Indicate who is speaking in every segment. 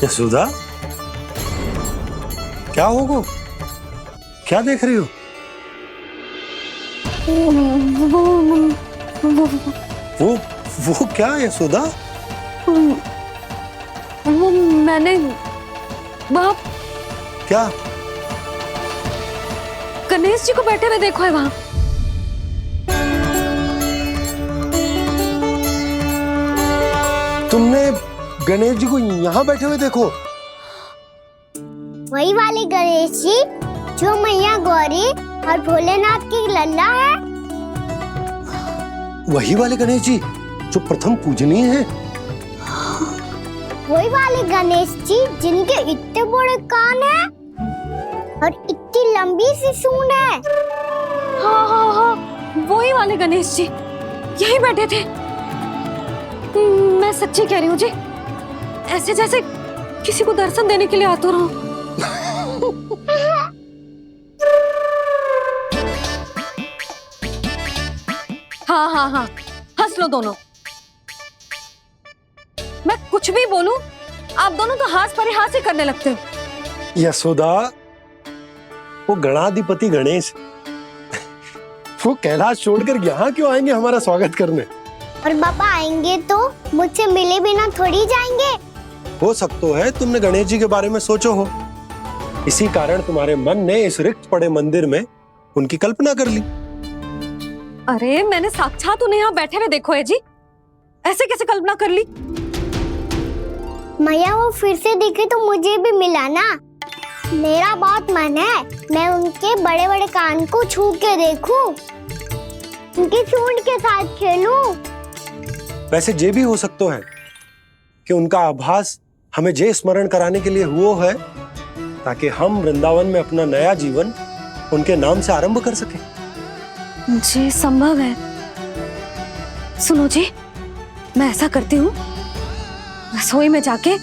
Speaker 1: यशोदा, क्या होगा? क्या देख रही हो? वो क्या यशोदा?
Speaker 2: वो मैंने वहाँ
Speaker 1: क्या?
Speaker 2: गणेश जी को बैठे हुए देखो है वहाँ।
Speaker 1: तुमने गणेश जी को यहाँ बैठे हुए देखो?
Speaker 3: वही वाले गणेश जी जो मैया गौरी और भोलेनाथ की लल्ला है।
Speaker 1: वही वाले गणेश जी जो प्रथम पूजनीय है।
Speaker 3: वही वाले गणेश जी जिनके इतने बड़े कान हैं और इतनी लंबी सी सूंड है।
Speaker 2: हाँ हाँ हाँ, वही वाले गणेश जी यही बैठे थे। मैं सच्ची कह रही हूँ जी, ऐसे जैसे किसी को दर्शन देने के लिए आतुर हूँ। हाँ हाँ हाँ, हंस लो दोनों। मैं कुछ भी बोलूं, आप दोनों तो हाथ परिहास ही करने लगते हो।
Speaker 1: यशोदा, वो गणाधिपति गणेश वो कैलाश छोड़कर यहाँ क्यों आएंगे हमारा स्वागत करने?
Speaker 3: और पापा आएंगे तो मुझसे मिले बिना थोड़ी जाएंगे।
Speaker 1: हो सकता है तुमने गणेश जी के बारे में सोचो हो, इसी कारण तुम्हारे मन ने इस रिक्त पड़े मंदिर में उनकी कल्पना कर ली।
Speaker 2: अरे मैंने साक्षात उन्हें यहाँ बैठे हुए देखो है जी, ऐसे कैसे कल्पना कर ली?
Speaker 3: मैया वो फिर से दिखे तो मुझे भी मिला ना। मेरा बहुत मन है मैं उनके बड़े बड़े कान को छू के देखूं, उनकी सूंड के साथ खेलूं।
Speaker 1: वैसे ये भी हो सकता है कि उनका आभास हमें जे स्मरण कराने के लिए हुआ है ताकि हम वृंदावन में अपना नया जीवन उनके नाम से आरंभ कर सके।
Speaker 2: जी संभव है। सुनो जी, मैं ऐसा करती हूँ, रसोई में जाके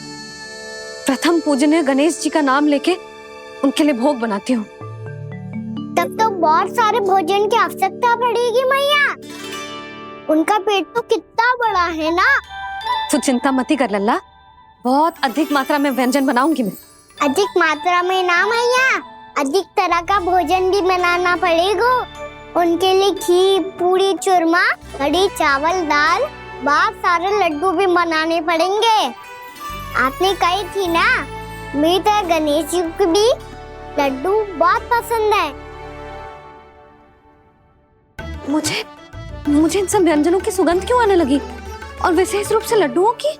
Speaker 2: प्रथम पूजनीय गणेश जी का नाम लेके उनके लिए भोग बनाती हूँ।
Speaker 3: तब तो बहुत सारे भोजन की आवश्यकता पड़ेगी मैया। उनका पेट तो कितना बड़ा है ना।
Speaker 2: तू चिंता मत कर लल्ला, बहुत अधिक मात्रा में व्यंजन बनाऊंगी मैं।
Speaker 3: अधिक मात्रा में ना मैया, अधिक तरह का भोजन भी बनाना पड़ेगा। उनके लिए खीर, पूरी, चूरमा, कढ़ी, चावल, दाल, बहुत सारे लड्डू भी बनाने पड़ेंगे। आपने कही थी ना, मेरी तरह गणेश जी को भी लड्डू बहुत पसंद है।
Speaker 2: मुझे इन सब व्यंजनों की सुगंध क्यों आने लगी, और विशेष रूप से लड्डुओं की?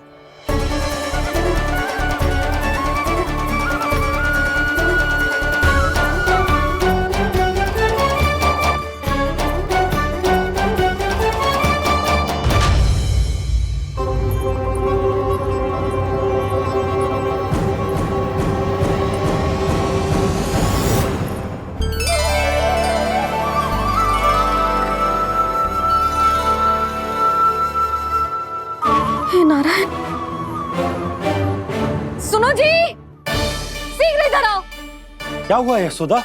Speaker 2: हे नारायण, सुनो जी, शीघ्र इधर आओ।
Speaker 1: क्या हुआ यशोदा?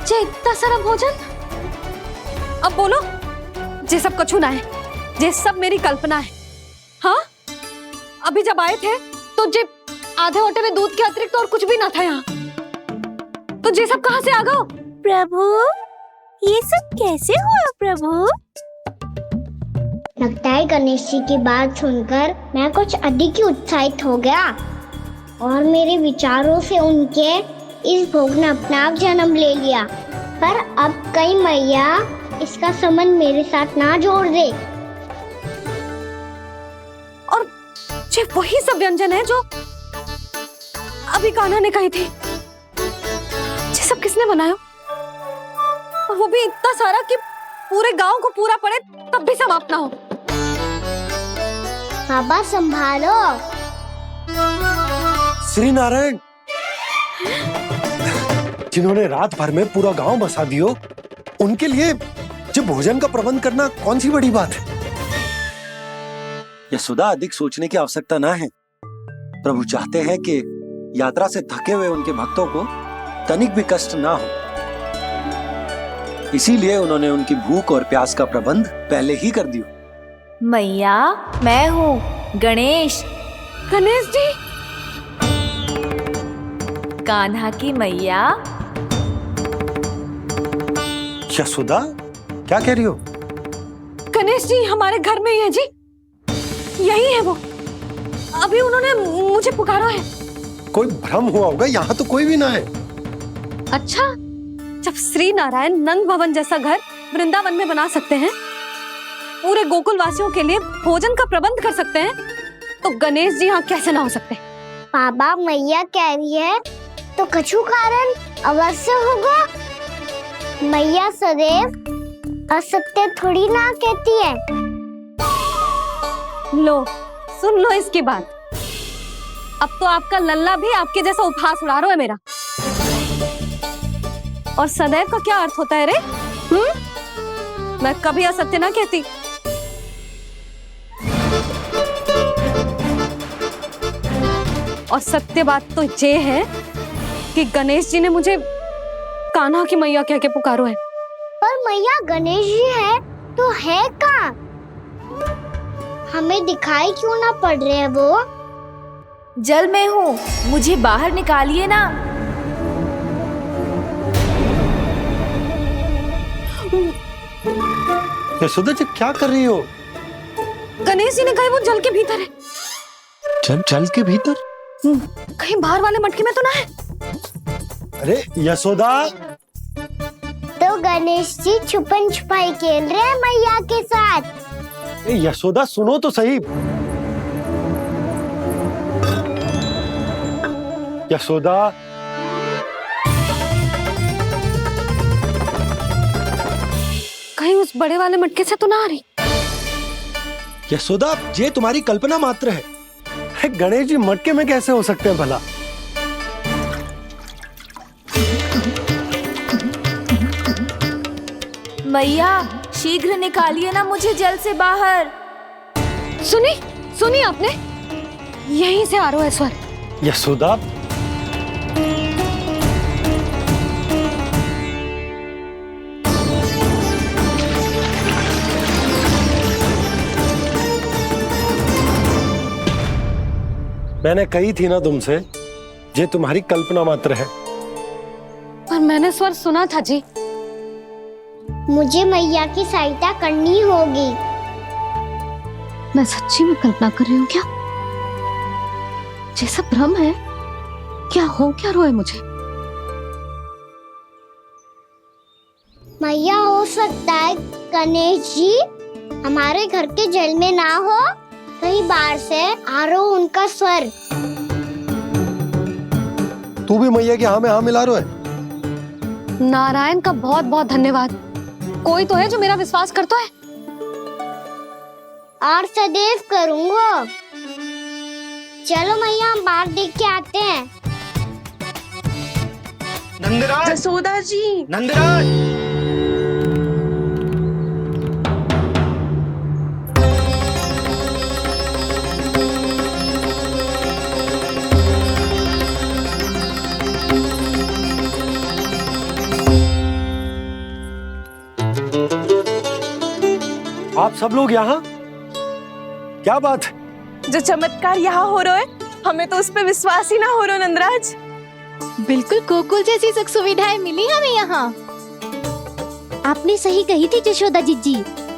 Speaker 2: जे इतना सारा भोजन, अब बोलो, जे सब कछु ना है, जे सब मेरी कल्पना है। हाँ, अभी जब आए थे तो जे आधे ओटे में दूध के अतिरिक्त और कुछ भी ना था यहाँ, तो जे सब कहाँ से आ गए?
Speaker 3: प्रभु, ये सब कैसे हुआ प्रभु? लगता है गणेश जी की बात सुनकर मैं कुछ अधिक ही उत्साहित हो गया और मेरे विचारों से उनके इस भोग ने अपना आप जन्म ले लिया। पर अब कहीं मैया इसका संबंध मेरे साथ ना जोड़ दे।
Speaker 2: और जे वही सब व्यंजन है जो अभी कान्हा ने कही थी, ये सब किसने बनाया? और वो भी इतना सारा कि पूरे गांव को पूरा पड़े तब भी समाप्त ना हो।
Speaker 3: बाबा संभालो।
Speaker 1: श्री नारायण, जिन्होंने रात भर में पूरा गांव बसा दियो, उनके लिए जो भोजन का प्रबंध करना कौन सी बड़ी बात है? यशोदा, अधिक सोचने की आवश्यकता ना है। प्रभु चाहते हैं कि यात्रा से थके हुए उनके भक्तों को तनिक भी कष्ट ना हो। इसीलिए उन्होंने उनकी भूख और प्यास का प्रबंध पहले ही कर दिया।
Speaker 4: मैया, मैं हूँ गणेश,
Speaker 2: गणेश जी।
Speaker 4: कान्हा की मैया।
Speaker 1: यशोदा, क्या कह रही हो?
Speaker 2: गणेश जी हमारे घर में ही है जी, यही है वो। अभी उन्होंने मुझे पुकारा है।
Speaker 1: कोई भ्रम हुआ होगा, यहाँ तो कोई भी ना है।
Speaker 2: अच्छा, जब श्री नारायण नंद भवन जैसा घर वृंदावन में बना सकते हैं, पूरे गोकुल वासियों के लिए भोजन का प्रबंध कर सकते हैं, तो गणेश जी यहाँ कैसे ना हो सकते?
Speaker 3: बाबा, मैया कह रही है तो कछु कारण अवश्य होगा। मैया सदैव असत्य थोड़ी ना कहती है।
Speaker 2: लो, सुन लो इसकी बात। अब तो आपका लल्ला भी आपके जैसा उपहास उड़ा रहा है मेरा। और सदैव का क्या अर्थ होता है रे? मैं कभी असत्य ना कहती। और सत्य बात तो ये है कि गणेश जी ने मुझे कान्हा की मैया कह के पुकारो है।
Speaker 3: पर मैया, गणेश जी है तो है कहाँ? हमें दिखाई क्यों ना पड़ रहे हैं वो?
Speaker 4: जल में हूँ, मुझे बाहर निकालिए ना।
Speaker 1: यशोदा जी, क्या कर रही हो?
Speaker 2: गणेश जी ने कहा वो जल के भीतर है।
Speaker 1: जल के भीतर?
Speaker 2: कहीं बाहर वाले मटके में तो ना है?
Speaker 1: अरे यशोदा!
Speaker 3: तो गणेश जी छुपन छुपाई खेल रहे हैं मैया के साथ।
Speaker 1: यशोदा, सुनो तो सही। यशोदा,
Speaker 2: कहीं उस बड़े वाले मटके से तो ना आ रही?
Speaker 1: यशोदा, ये तुम्हारी कल्पना मात्र है। गणेश जी मटके में कैसे हो सकते हैं भला?
Speaker 4: मैया, शीघ्र निकालिए ना मुझे जल से बाहर।
Speaker 2: सुनी आपने? यहीं से आ रहा है स्वर।
Speaker 1: यशोदा, मैंने कही थी ना तुमसे, ये तुम्हारी कल्पना मात्र है।
Speaker 2: पर मैंने स्वर सुना था जी।
Speaker 3: मुझे मैया की सहायता करनी होगी।
Speaker 2: मैं सच्ची में कल्पना कर रही हूँ क्या? जैसा भ्रम है क्या? हो क्या रहा है मुझे?
Speaker 3: मैया, हो सकता है गणेश जी हमारे घर के जल में ना हो, कहीं बाहर से आ रहा हो उनका स्वर।
Speaker 1: तू भी मैया की हाँ में हाँ मिला रहा है।
Speaker 2: नारायण का बहुत बहुत धन्यवाद। कोई तो है जो मेरा विश्वास करता है।
Speaker 3: और सदैव करूंगा। चलो मैया, हम बाहर देख के आते हैं।
Speaker 5: नंदराज!
Speaker 2: यशोदा जी!
Speaker 5: नंदराज!
Speaker 1: आप सब लोग यहाँ? क्या बात है?
Speaker 6: जो चमत्कार यहाँ हो रहा है, हमें तो उस पे विश्वास ही ना हो रहा नंदराज।
Speaker 7: बिल्कुल गोकुल जैसी सुख सुविधाएं मिली हमें यहाँ। आपने सही कही थी यशोदा जीजी,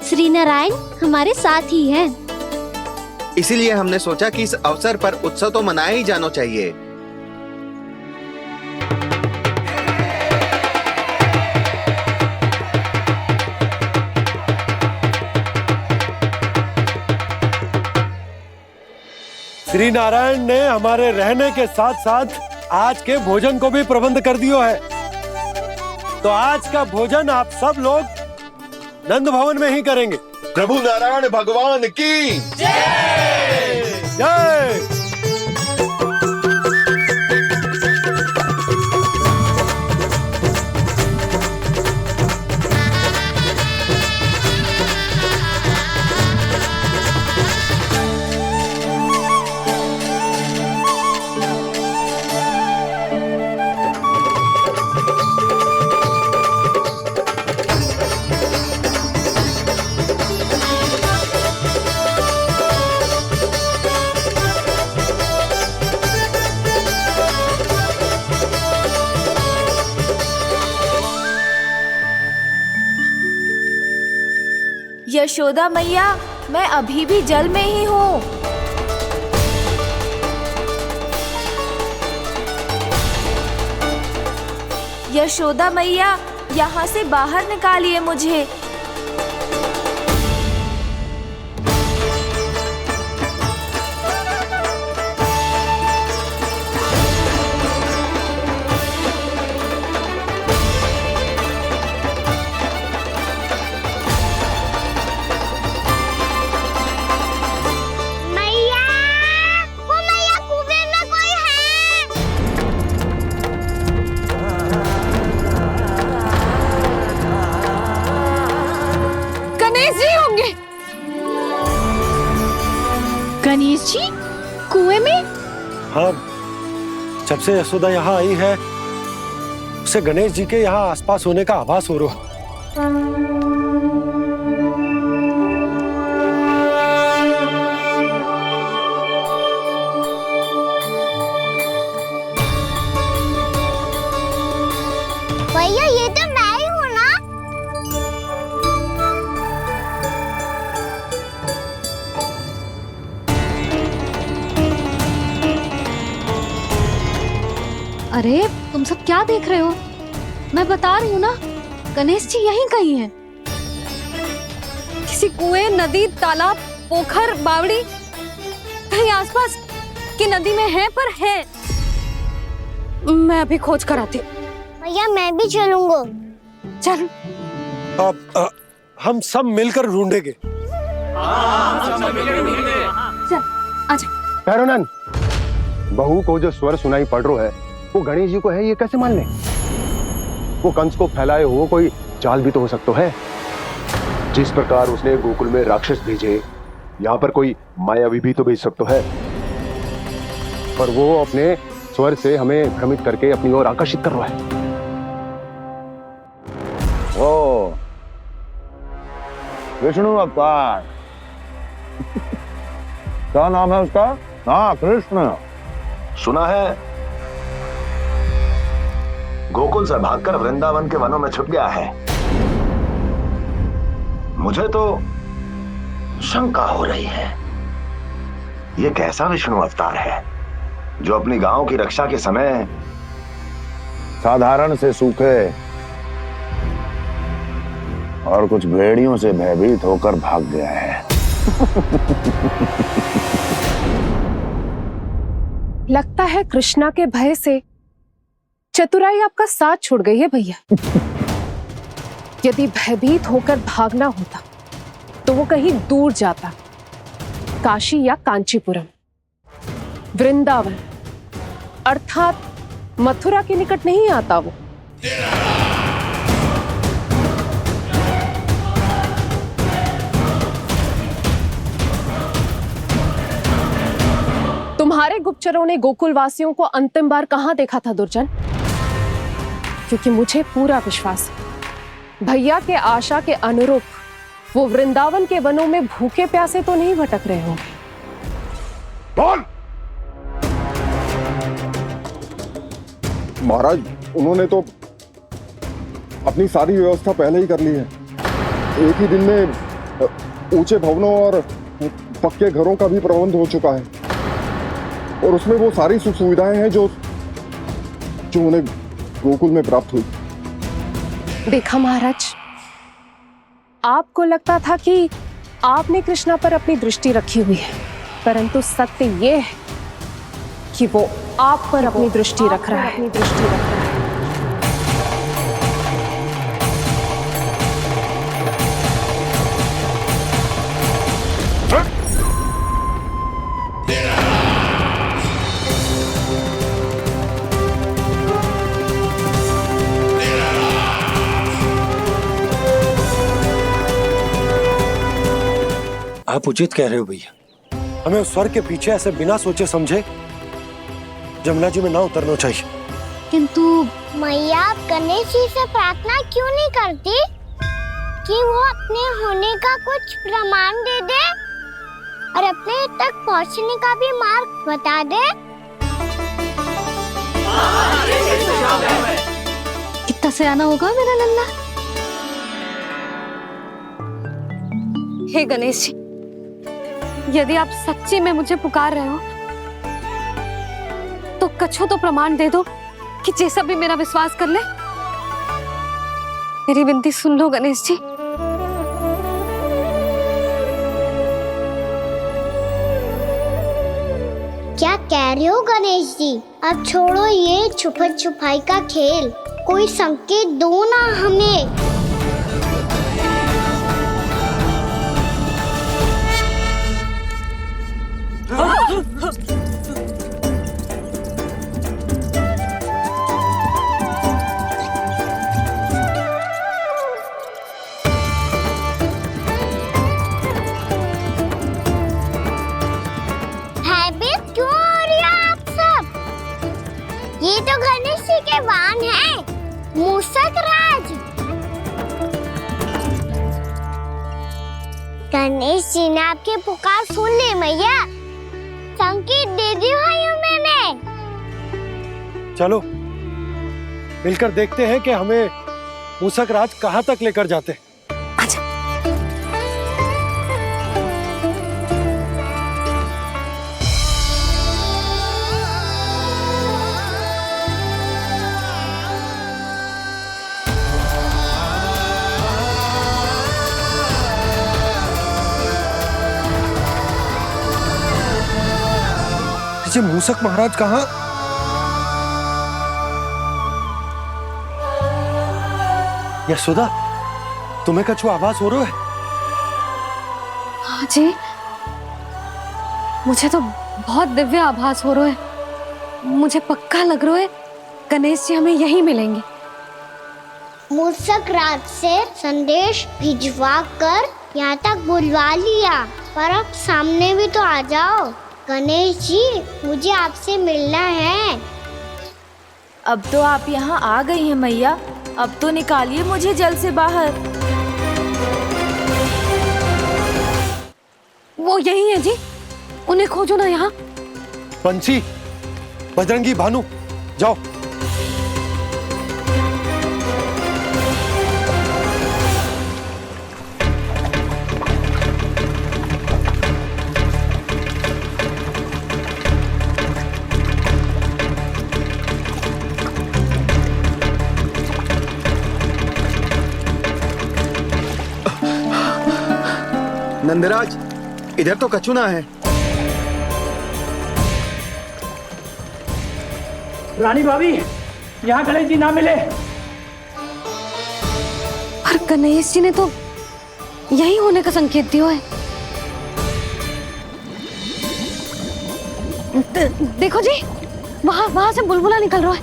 Speaker 7: श्री नारायण हमारे साथ ही हैं।
Speaker 5: इसीलिए हमने सोचा कि इस अवसर पर उत्सव तो मनाया ही जाना चाहिए।
Speaker 1: श्री नारायण ने हमारे रहने के साथ साथ आज के भोजन को भी प्रबंध कर दिया है। तो आज का भोजन आप सब लोग नंद भवन में ही करेंगे।
Speaker 8: प्रभु नारायण भगवान की
Speaker 1: जय जय।
Speaker 4: यशोदा मैया, मैं अभी भी जल में ही हूँ। यशोदा मैया, यहाँ से बाहर निकालिए मुझे।
Speaker 3: मैया, वो मैया कुएं में कोई है।
Speaker 2: गणेश जी होंगे।
Speaker 7: गणेश जी कुएं में?
Speaker 1: हाँ, जब से यशोदा यहाँ आई है उसे गणेश जी के यहाँ आसपास होने का आभास हो रहा।
Speaker 3: भैया ये तो मैं ही हूँ ना।
Speaker 7: अरे तुम सब क्या देख रहे हो? मैं बता रही हूँ ना, गणेश जी यहीं कहीं हैं।
Speaker 2: किसी कुएं, नदी, तालाब, पोखर, बावड़ी कहीं आसपास की नदी में है, पर है। मैं अभी खोज कर आती हूँ।
Speaker 3: भैया मैं भी चलूंगा।
Speaker 2: चल।
Speaker 1: अब हम सब मिलकर ढूंढेंगे।
Speaker 2: चल आजा।
Speaker 9: पैरोनन, बहू को जो स्वर सुनाई पड़ रहा है वो गणेश जी को है, ये कैसे मान ले? वो कंस को फैलाए हुए कोई चाल भी तो हो सकता है। जिस प्रकार उसने गोकुल में राक्षस भेजे, यहाँ पर कोई मायावी भी तो भेज सकता है। पर वो अपने स्वर से हमें भ्रमित करके अपनी ओर आकर्षित कर रहा है।
Speaker 8: ओ विष्णु अवतार। क्या नाम है उसका? हाँ, कृष्ण।
Speaker 10: सुना है गोकुल से भागकर वृंदावन के वनों में छुप गया है। मुझे तो शंका हो रही है, ये कैसा विष्णु अवतार है जो अपनी गांव की रक्षा के समय
Speaker 8: साधारण से सूखे और कुछ भेड़ियों से भयभीत होकर भाग गया है।
Speaker 6: लगता है कृष्णा के भय से चतुराई आपका साथ छोड़ गई है भैया। यदि भयभीत होकर भागना होता तो वो कहीं दूर जाता, काशी या कांचीपुरम, वृंदावन अर्थात मथुरा के निकट नहीं आता वो। तुम्हारे गुप्तचरों ने गोकुल वासियों को अंतिम बार कहां देखा था दुर्जन? क्योंकि मुझे पूरा विश्वास है भैया के आशा के अनुरूप वो वृंदावन के वनों में भूखे प्यासे तो नहीं भटक रहे होंगे।
Speaker 9: बोल! महाराज, उन्होंने तो अपनी सारी व्यवस्था पहले ही कर ली है। एक ही दिन में ऊंचे भवनों और पक्के घरों का भी प्रबंध हो चुका है, और उसमें वो सारी सुख सुविधाएं हैं जो उन्हें गोकुल में प्राप्त हुई।
Speaker 6: देखा महाराज, आपको लगता था कि आपने कृष्णा पर अपनी दृष्टि रखी हुई है, परंतु सत्य ये है कि वो आप पर अपनी दृष्टि रख रहा है।
Speaker 1: आप उचित कह रहे हो भैया, हमें उस स्वर के पीछे ऐसे बिना सोचे समझे जमुना जी में ना उतरना चाहिए।
Speaker 7: किंतु
Speaker 3: मैया, आप गणेश जी से प्रार्थना क्यों नहीं करती कि वो अपने होने का कुछ प्रमाण दे दे और अपने तक पहुंचने का भी मार्ग बता दे?
Speaker 7: कितना सयाना होगा मेरा लल्ला।
Speaker 2: हे गणेश जी, यदि आप सच्ची में मुझे पुकार रहे हो तो कछु तो प्रमाण दे दो कि जैसा भी मेरा विश्वास कर ले। मेरी विनती सुन लो गणेश जी।
Speaker 3: क्या कह रहे हो गणेश जी? अब छोड़ो ये छुपन छुपाई का खेल, कोई संकेत दो ना हमें। भयभीत क्यों हो रही हो आप सब? ये तो गणेश जी के वाहन हैं, मूषक राज। गणेश जी ने आपकी पुकार सुन ली मैया, संकेत दे दी भाइयों मैंने।
Speaker 1: चलो मिलकर देखते हैं कि हमें मूषक राज कहाँ तक लेकर जाते हैं। ये मूषक महाराज कहाँ? यशोदा, तुम्हें कछु आभास हो रहा है?
Speaker 2: हाँ जी, मुझे तो बहुत दिव्य आभास हो रहा है। मुझे पक्का लग रहा है गणेश जी हमें यहीं मिलेंगे।
Speaker 3: मूषक राज से संदेश भिजवा कर यहाँ तक बुलवा लिया, पर अब सामने भी तो आ जाओ। गणेश जी, मुझे आपसे मिलना है।
Speaker 4: अब तो आप यहाँ आ गई हैं मैया, अब तो निकालिए मुझे जल से बाहर।
Speaker 2: वो यही है जी, उन्हें खोजो ना यहाँ।
Speaker 1: पंछी, बजरंगी, भानु, जाओ।
Speaker 5: नंदराज, इधर तो कछुना है।
Speaker 11: रानी भाभी, यहाँ गणेश जी ना मिले।
Speaker 2: पर गणेश जी ने तो यही होने का संकेत दिया है। देखो जी, वहां से बुलबुला निकल रहा है।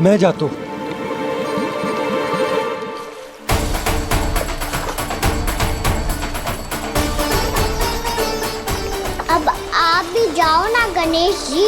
Speaker 1: मैं जाता हूँ।
Speaker 3: अब आप भी जाओ ना गणेश जी।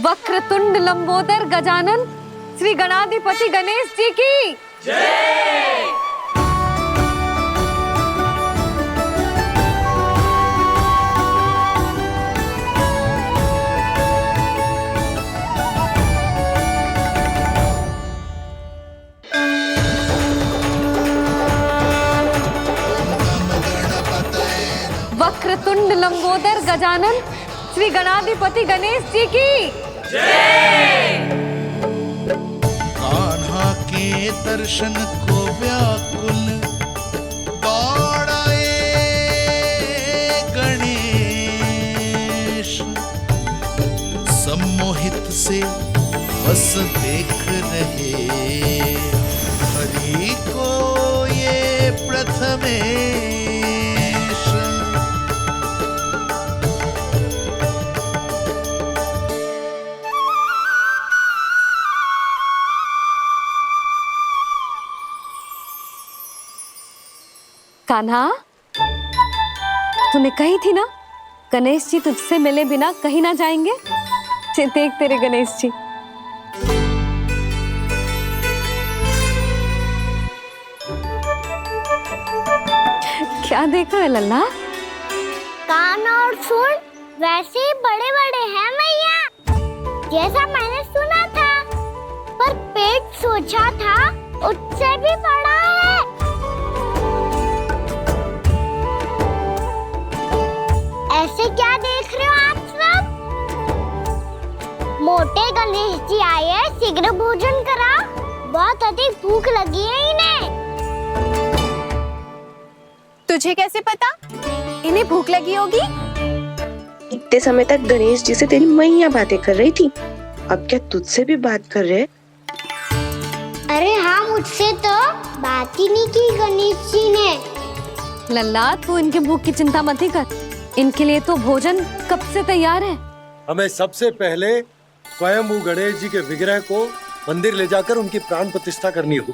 Speaker 2: वक्रतुंड लंबोदर गजानन श्री गणाधिपति गणेश जी की जय। वक्रतुंड लंबोदर गजानन श्री गणाधिपति गणेश जी की
Speaker 12: कान्हा के दर्शन को व्याकुल दौड़ाए गणेश, सम्मोहित से बस देख रहे हरि को ये प्रथमेश।
Speaker 2: कान्हा, तूने कही थी ना गणेश जी तुझसे मिले बिना कहीं ना जाएंगे। देख तेरे गणेश जी। क्या देख रहे लल्ला?
Speaker 3: कान और सुन वैसे ही बड़े बड़े हैं मैया, जैसा मैंने सुना था, पर पेट सोचा था उससे भी बड़ा है। ऐसे क्या देख रहे हो आप सब? मोटे गणेश जी आए हैं, शीघ्र भोजन करा, बहुत अधिक भूख लगी है इन्हें।
Speaker 6: तुझे कैसे पता इन्हें भूख लगी होगी?
Speaker 13: इतने समय तक गणेश जी से तेरी मैया बातें कर रही थी, अब क्या तुझसे भी बात कर रहे?
Speaker 3: अरे हाँ, मुझसे तो बात ही नहीं की गणेश जी ने।
Speaker 2: लल्ला, तू इनके भूख की चिंता मत ही कर, इनके लिए तो भोजन कब से तैयार है।
Speaker 1: हमें सबसे पहले स्वयं गणेश जी के विग्रह को मंदिर ले जाकर उनकी प्राण प्रतिष्ठा करनी होगी।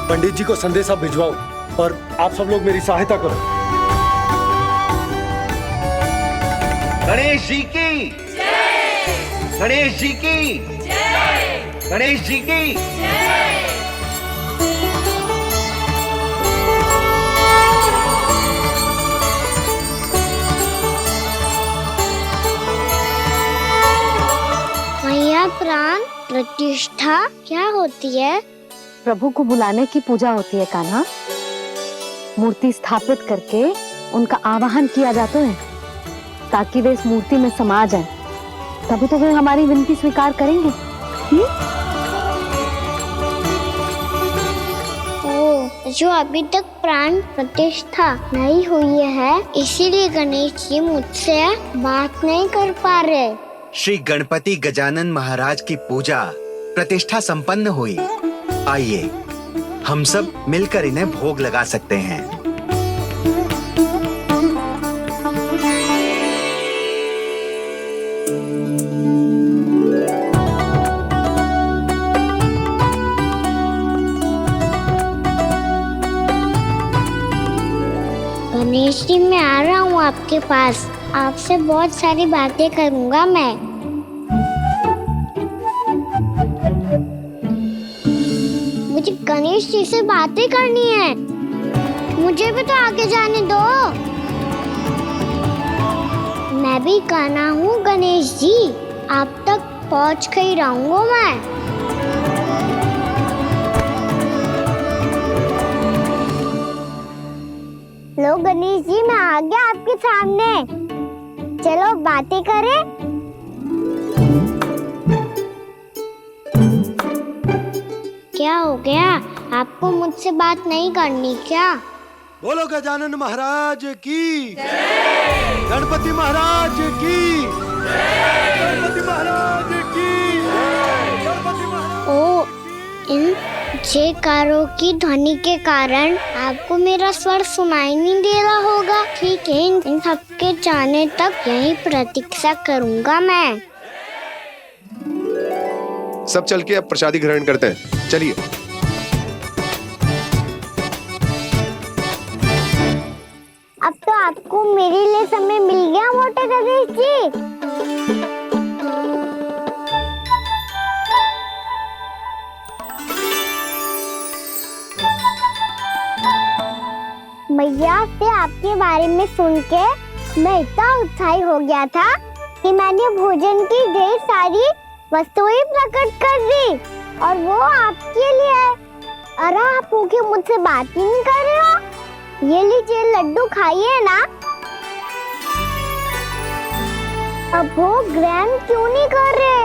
Speaker 1: पंडित जी को संदेशा भिजवाओ और आप सब लोग मेरी सहायता करो।
Speaker 5: गणेश जी की जय, गणेश जी की जय, गणेश जी की जय।
Speaker 3: मैया, प्राण प्रतिष्ठा क्या होती है?
Speaker 2: प्रभु को बुलाने की पूजा होती है कान्हा। मूर्ति स्थापित करके उनका आवाहन किया जाता है ताकि वे इस मूर्ति में समा जाएं। तभी तो वे हमारी विनती स्वीकार करेंगे।
Speaker 3: जो अभी तक प्राण प्रतिष्ठा नहीं हुई है, इसीलिए गणेश जी मुझसे बात नहीं कर पा रहे।
Speaker 5: श्री गणपति गजानन महाराज की पूजा प्रतिष्ठा संपन्न हुई। आइए हम सब मिलकर इन्हें भोग लगा सकते हैं।
Speaker 3: गणेश जी, मैं आ रहा हूँ आपके पास, आपसे बहुत सारी बातें करूँगा मैं। मुझे गणेश जी से बातें करनी है, मुझे भी तो आगे जाने दो। मैं भी कान्हा हूँ गणेश जी, आप तक पहुँच कर ही रहूँगा मैं। लो गणेश जी, मैं आ गया आपके सामने, चलो बातें करें। क्या हो गया, आपको मुझसे बात नहीं करनी क्या?
Speaker 1: बोलो गजानन महाराज की जय, गणपति महाराज की जय, गणपति महाराज की जय, गणपति महाराज।
Speaker 3: ओ, इन जयकारों की ध्वनि के कारण आपको मेरा स्वर सुनाई नहीं दे रहा होगा। ठीक है, इन सबके जाने तक यही प्रतीक्षा करूंगा मैं।
Speaker 9: सब चल के अब प्रसादी ग्रहण करते हैं, चलिए।
Speaker 3: अब तो आपको मेरे लिए समय मिल गया मोटे गणेश जी। मैया से आपके बारे में सुन के मैं इतना उत्साही हो गया था कि मैंने भोजन की ढेर सारी वस्तुएं प्रकट कर दी, और वो आपके लिए। अरे आप भूखे मुझसे बात ही नहीं कर रहे हो। ये लीजिए लड्डू, खाइए ना। अब वो ग्रैंड क्यों नहीं कर रहे?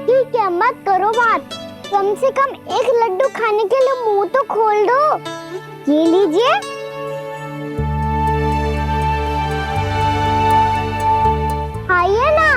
Speaker 3: ठीक है, मत करो बात। कम से कम एक लड्डू खाने के लिए मुंह तो खोल दो। ये लीजिए। आइए ना।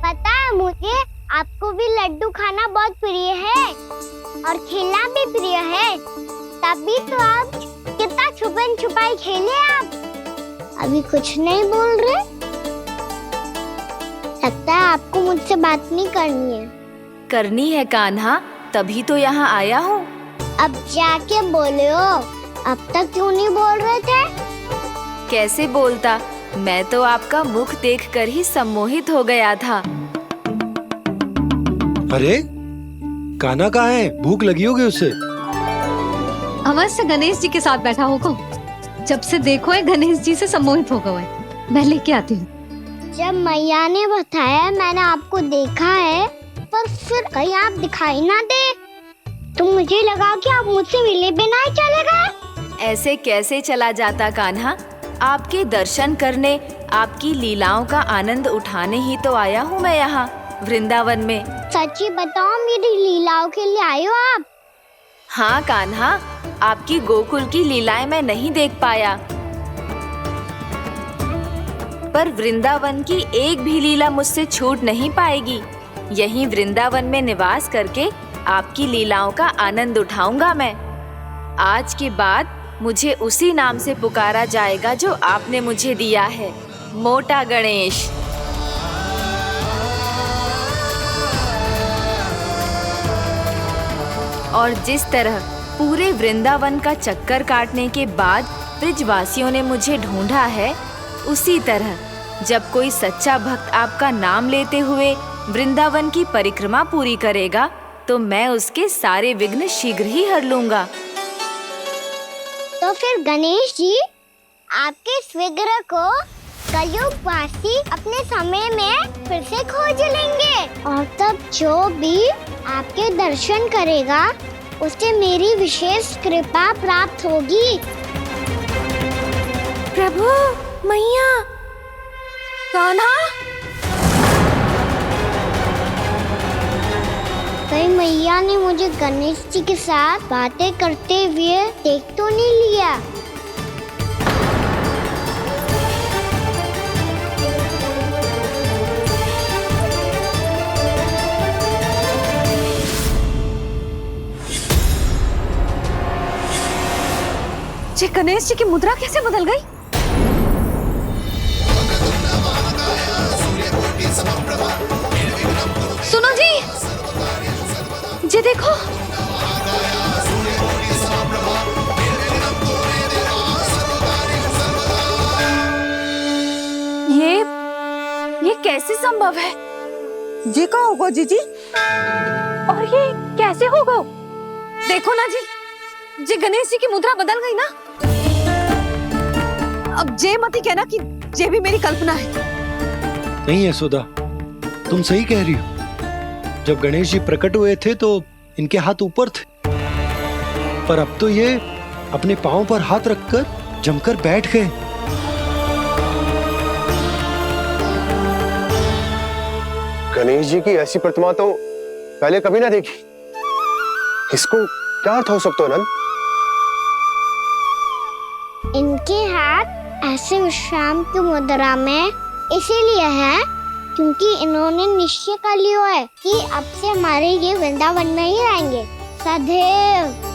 Speaker 3: पता है मुझे, आपको भी लड्डू खाना बहुत प्रिय है और खेलना भी प्रिय है। तभी तो आप कितना छुपन छुपाई खेले आप। अभी कुछ नहीं बोल रहे? लगता है आपको मुझसे बात नहीं करनी है।
Speaker 4: करनी है कान्हा, तभी तो यहाँ आया हूँ।
Speaker 3: अब जाके बोलो। अब तक क्यों नहीं बोल रहे थे?
Speaker 4: कैसे बोलता, मैं तो आपका मुख देखकर ही सम्मोहित हो गया था।
Speaker 1: अरे कान्हा कहाँ है? भूख लगी होगी उसे।
Speaker 2: अवश्य गणेश जी के साथ बैठा होगा। जब से देखो है गणेश जी से सम्मोहित हो गए। मैं लेके आती हूँ।
Speaker 3: जब मैया ने बताया मैंने आपको देखा है, पर फिर कहीं आप दिखाई ना दे, तो मुझे लगा कि आप मुझसे मिले बिना ही चले गए।
Speaker 4: ऐसे कैसे चला जाता कान्हा? आपके दर्शन करने, आपकी लीलाओं का आनंद उठाने ही तो आया हूँ मैं यहाँ वृंदावन में।
Speaker 3: सच्ची बताओ, मेरी लीलाओं के लिए आए हो आप?
Speaker 4: हाँ कान्हा, आपकी गोकुल की लीलाएं मैं नहीं देख पाया, पर वृंदावन की एक भी लीला मुझसे छूट नहीं पाएगी। यहीं वृंदावन में निवास करके आपकी लीलाओं का आनंद उठाऊंगा मैं। आज के बाद मुझे उसी नाम से पुकारा जाएगा जो आपने मुझे दिया है, मोटा गणेश। और जिस तरह पूरे वृंदावन का चक्कर काटने के बाद ब्रजवासियों ने मुझे ढूंढा है, उसी तरह जब कोई सच्चा भक्त आपका नाम लेते हुए वृंदावन की परिक्रमा पूरी करेगा, तो मैं उसके सारे विघ्न शीघ्र ही हर लूंगा।
Speaker 3: तो फिर गणेश जी, आपके इस विग्रह को कलयुगवासी अपने समय में फिर से खोज लेंगे, और तब जो भी आपके दर्शन करेगा उसे मेरी विशेष कृपा प्राप्त होगी।
Speaker 2: प्रभु, मैया, कान्हा।
Speaker 3: कहीं मैया ने मुझे गणेश जी के साथ बातें करते हुए देख तो नहीं लिया?
Speaker 2: ये गणेश जी की मुद्रा कैसे बदल गई? सुनो जी, ये देखो।
Speaker 4: ये कैसे संभव है?
Speaker 6: ये क्या होगा जीजी?
Speaker 2: और ये कैसे होगा? देखो ना जी, ये गणेश जी की मुद्रा बदल गई ना। अब जे मत ही कहना कि ये भी मेरी कल्पना है।
Speaker 1: नहीं यशोदा, तुम सही कह रही हो। जब गणेश जी प्रकट हुए थे तो इनके हाथ ऊपर थे, पर अब तो ये अपने पांव पर हाथ रखकर जमकर बैठ गए।
Speaker 9: गणेश जी की ऐसी प्रतिमा तो पहले कभी ना देखी। इसको क्या अर्थ हो सकता है नंद?
Speaker 3: इनके हाथ ऐसे विश्राम की मुद्रा में इसीलिए है क्योंकि इन्होंने निश्चय कर लिया है कि अब से हमारे ये वृंदावन में ही रहेंगे सदैव।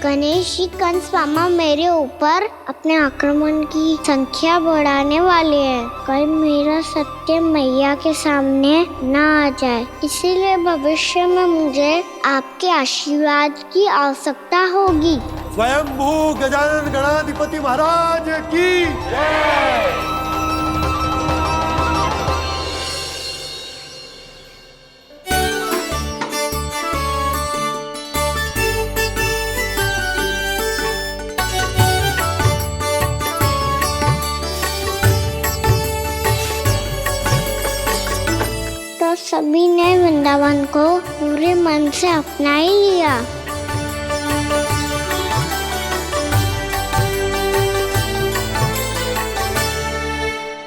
Speaker 3: गणेश जी कंस मामा मेरे ऊपर अपने आक्रमण की संख्या बढ़ाने वाले हैं। कल मेरा सत्य मैया के सामने ना आ जाए, इसीलिए भविष्य में मुझे आपके आशीर्वाद की आवश्यकता होगी।
Speaker 1: स्वयंभू गजानन गणाधिपति महाराज की जय।
Speaker 3: तुमने वृंदावन को पूरे मन से अपना ही लिया।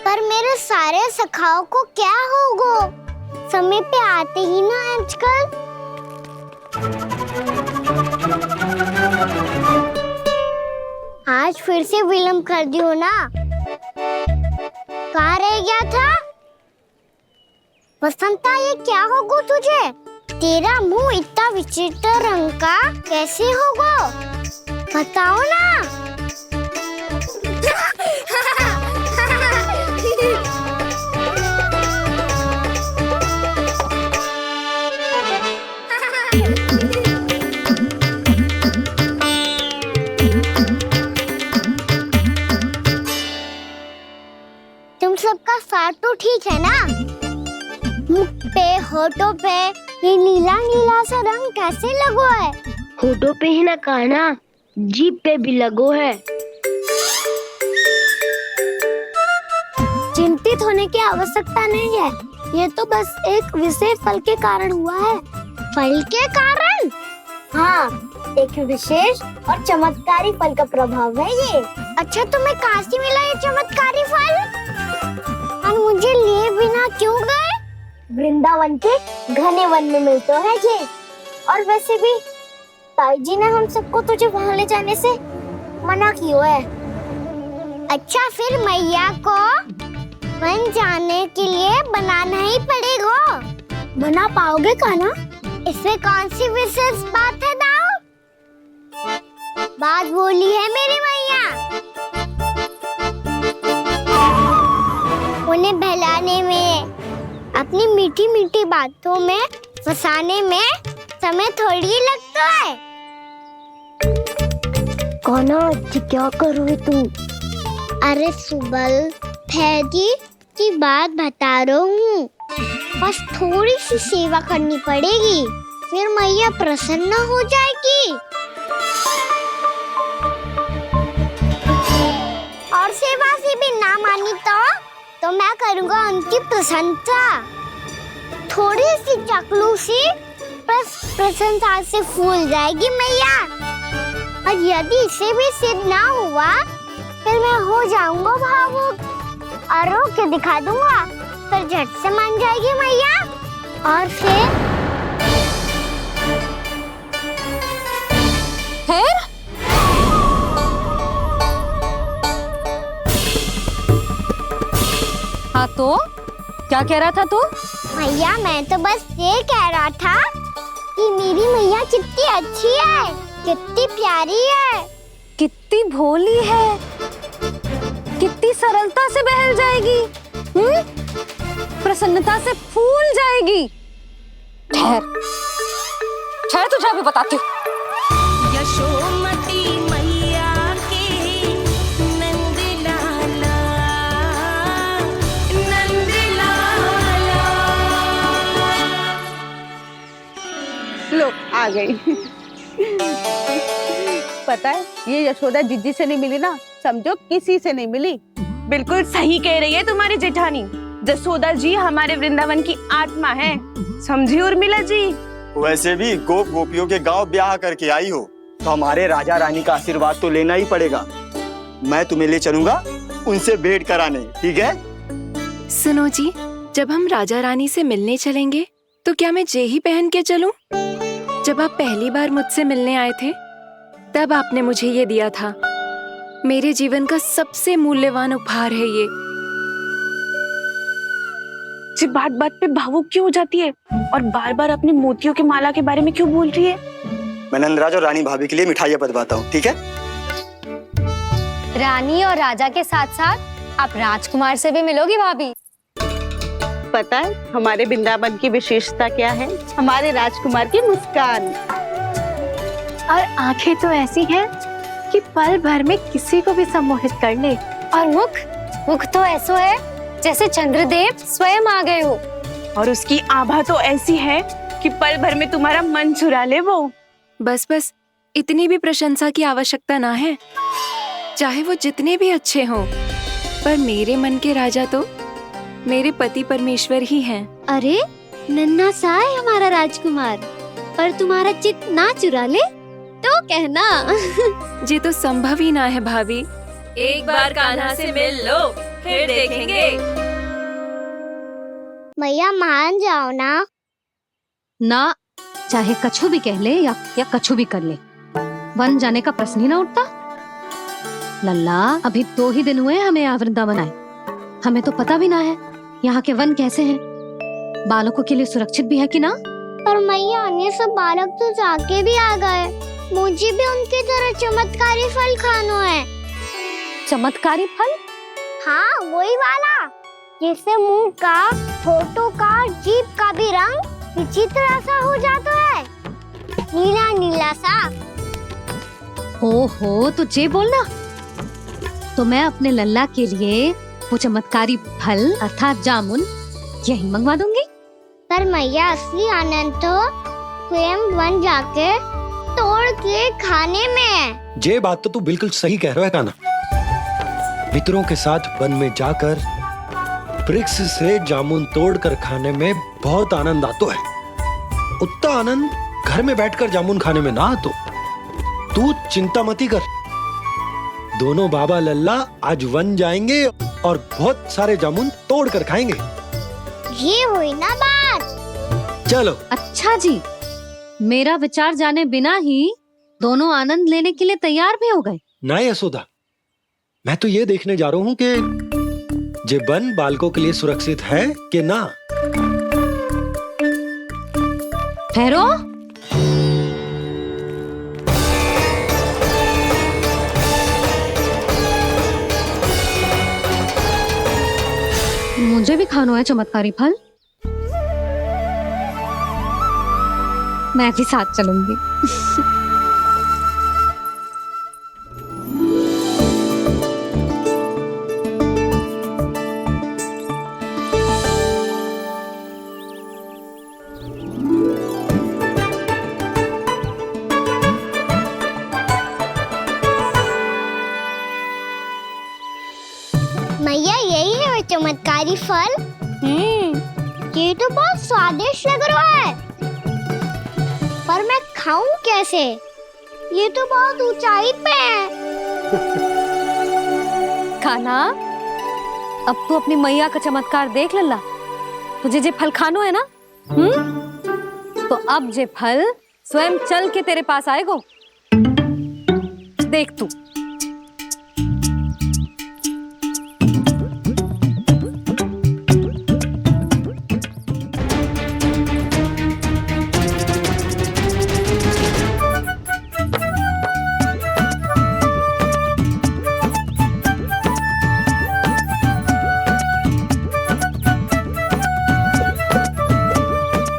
Speaker 3: पर मेरे सारे सखाओं को क्या होगा? समय पे आते ही ना आजकल। आज फिर से विलम्ब कर दियो ना। कहाँ रह गया था? वसंता, ये क्या होगा तुझे? तेरा मुंह इतना विचित्र रंग का कैसे होगा? बताओ ना। तुम सबका साथ तो ठीक है ना? मुख पे, होठों पे ये नीला नीला सा रंग कैसे लगो है?
Speaker 14: होठों पे ही ना काना, जीभ पे भी लगो है।
Speaker 3: चिंतित होने की आवश्यकता नहीं है। ये तो बस एक विशेष फल के कारण हुआ है। फल के कारण? हाँ, एक विशेष और चमत्कारी फल का प्रभाव है ये। अच्छा, तुम्हें कहाँ से मिला ये चमत्कारी फल? और मुझे लिए बिना क्यों गए? वृंदावन के घने वन में मिलते है ये। और वैसे भी ताई जी ने हम सबको तुझे वहाँ ले जाने से मना किया है। अच्छा, फिर मैया को वन जाने के लिए बनाना ही पड़ेगा। बना पाओगे कान्हा? इसमें कौन सी विशेष बात है दाऊ? बात बोली है मेरी मैया। उन्हें बहलाने में, अपनी मीठी मीठी बातों में फंसाने में समय थोड़ी लगता है।
Speaker 14: कान्हा, क्या करोगे तुम?
Speaker 3: अरे सुबल, फैजी की बात बता रहा हूँ। बस थोड़ी सी सेवा करनी पड़ेगी, फिर मैया प्रसन्न हो जाएगी। और सेवा से भी ना मानी तो मैं करूँगा उनकी प्रशंसा। थोड़ी सी चकलूसी प्रशंसा से फूल जाएगी मैया। और यदि इसे भी सिद्ध ना हुआ, फिर मैं हो जाऊंगा भावुक और रो के दिखा दूंगा। फिर झट से मान जाएगी मैया। और फिर
Speaker 2: हाँ, तो क्या कह रहा था तू?
Speaker 3: मैया, मैं तो बस ये कह रहा था कि मेरी मैया कितनी अच्छी है, कितनी प्यारी है,
Speaker 2: कितनी भोली है, कितनी सरलता से बहल जाएगी, प्रसन्नता से फूल जाएगी। ठहर ठहर, तुझे अभी बताती हूँ।
Speaker 15: यशोमती मैया के नंद लाला, नंद लाला।
Speaker 16: लो, आ गई। पता है, ये यशोदा जिज्जी से नहीं मिली ना, समझो किसी से नहीं मिली।
Speaker 17: बिल्कुल सही कह रही है तुम्हारी जेठानी। यशोदा जी हमारे वृंदावन की आत्मा है, समझी उर्मिला जी?
Speaker 18: वैसे भी गोप गोपियों के गांव ब्याह करके आई हो, तो हमारे राजा रानी का आशीर्वाद तो लेना ही पड़ेगा। मैं तुम्हें ले चलूंगा उनसे भेंट कराने, ठीक है?
Speaker 19: सुनो जी, जब हम राजा रानी से मिलने चलेंगे तो क्या मैं जे ही पहन के चलूं? जब आप पहली बार मुझसे मिलने आए थे, तब आपने मुझे ये दिया था। मेरे जीवन का सबसे मूल्यवान उपहार है ये।
Speaker 17: जी बात बात पे भावुक क्यों हो जाती है और बार बार अपनी मोतियों की माला के बारे में क्यों बोल रही है?
Speaker 18: मैं नंदराज और रानी भाभी के लिए मिठाइयाँ बंटवाता हूँ, ठीक है?
Speaker 2: रानी और राजा के साथ साथ आप राजकुमार से भी मिलोगी भाभी।
Speaker 16: पता है हमारे वृंदावन की विशेषता क्या है? हमारे राजकुमार की मुस्कान।
Speaker 19: और आंखें तो ऐसी हैं कि पल भर में किसी को भी सम्मोहित कर ले।
Speaker 2: और मुख तो ऐसा है जैसे चंद्रदेव स्वयं आ गए हो।
Speaker 17: और उसकी आभा तो ऐसी है कि पल भर में तुम्हारा मन चुरा ले वो।
Speaker 19: बस बस, इतनी भी प्रशंसा की आवश्यकता ना है। चाहे वो जितने भी अच्छे हों, पर मेरे मन के राजा तो मेरे पति परमेश्वर ही हैं।
Speaker 7: अरे, नन्हा सा है हमारा राजकुमार, पर तुम्हारा चित ना चुरा ले तो कहना।
Speaker 19: ये तो संभव ही ना है भाभी।
Speaker 4: एक बार कान्हा से मिल लो, फिर देखेंगे।
Speaker 3: मैया मान जाओ ना।
Speaker 2: ना, चाहे कछु भी कह ले या कछु भी कर ले, वन जाने का प्रश्न ही ना उठता। लल्ला, अभी 2 ही दिन हुए हमें यहाँ वृंदावन आए, हमें तो पता भी ना है यहाँ के वन कैसे हैं, बालकों के लिए सुरक्षित भी है कि ना।
Speaker 3: पर मैया अन्य सब बालक तो जाके भी आ गए, मुझे भी उनकी तरह चमत्कारी फल खाना है।
Speaker 2: चमत्कारी फल?
Speaker 3: हाँ, वही वाला जिससे मुंह का, होठों का, जीभ का भी रंग विचित्र सा हो जाता है, नीला नीला सा।
Speaker 2: ओहो, तो जे बोलना। तो मैं अपने लल्ला के लिए वो चमत्कारी फल अर्थात जामुन यही मंगवा दूंगी।
Speaker 3: पर मैया असली आनंद तो स्वयं वन जाके तोड़ के खाने में है।
Speaker 1: ये बात तो तू बिल्कुल सही कह रहा है कान्हा। मित्रों के साथ वन में जाकर वृक्ष से जामुन तोड़कर खाने में बहुत आनंद आता है। उतना आनंद घर में बैठकर जामुन खाने में ना आतो। तू चिंता मती कर, दोनों बाबा लल्ला आज वन जाएंगे और बहुत सारे जामुन तोड़कर खाएंगे।
Speaker 3: ये हुई ना बात।
Speaker 1: चलो।
Speaker 2: अच्छा जी, मेरा विचार जाने बिना ही दोनों आनंद लेने के लिए तैयार भी हो गए।
Speaker 1: ना यशोदा, मैं तो ये देखने जा रहा हूँ कि ये वन बालकों के लिए सुरक्षित है कि ना।
Speaker 2: ठहरो। मुझे भी खाना है चमत्कारी फल, मैं भी साथ चलूंगी।
Speaker 3: मैया यही है वो चमत्कारी फल। ये तो बहुत स्वादिष्ट लग रहा है, पर मैं खाऊं कैसे? ये तो बहुत ऊंचाई पे है।
Speaker 2: कान्हा, अब तू अपनी मैया का चमत्कार देख लल्ला। तुझे जे फल खानो है ना, तो अब जे फल स्वयं चल के तेरे पास आएगो। देख तू।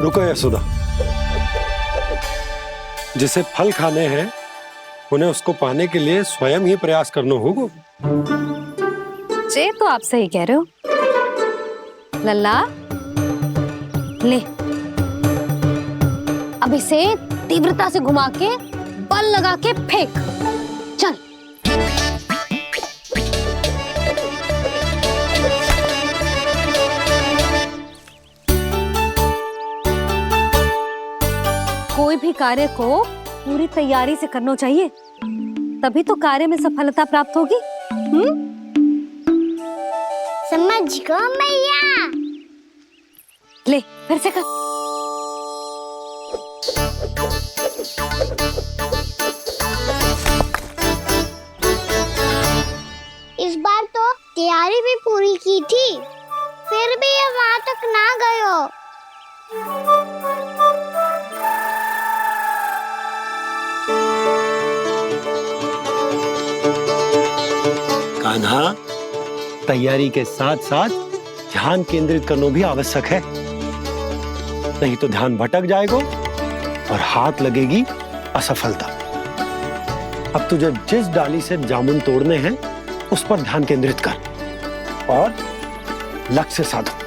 Speaker 1: रुको यशोदा, जिसे फल खाने हैं उन्हें उसको पाने के लिए स्वयं ही प्रयास करना होगा।
Speaker 2: जे तो आप सही कह रहे हो लल्ला। ले, अब इसे तीव्रता से घुमा के बल लगा के फेंक। चल। कोई भी कार्य को पूरी तैयारी से करना चाहिए, तभी तो कार्य में सफलता प्राप्त होगी।
Speaker 3: समझ गो मैया।
Speaker 2: ले, फिर से कर।
Speaker 3: इस बार तो तैयारी भी पूरी की थी, फिर भी ये वहां तक ना गए हो।
Speaker 1: कान्हा, तैयारी के साथ साथ ध्यान केंद्रित करना भी आवश्यक है, नहीं तो ध्यान भटक जाएगा और हाथ लगेगी असफलता। अब तुझे जिस डाली से जामुन तोड़ने हैं उस पर ध्यान केंद्रित कर और लक्ष्य साधो।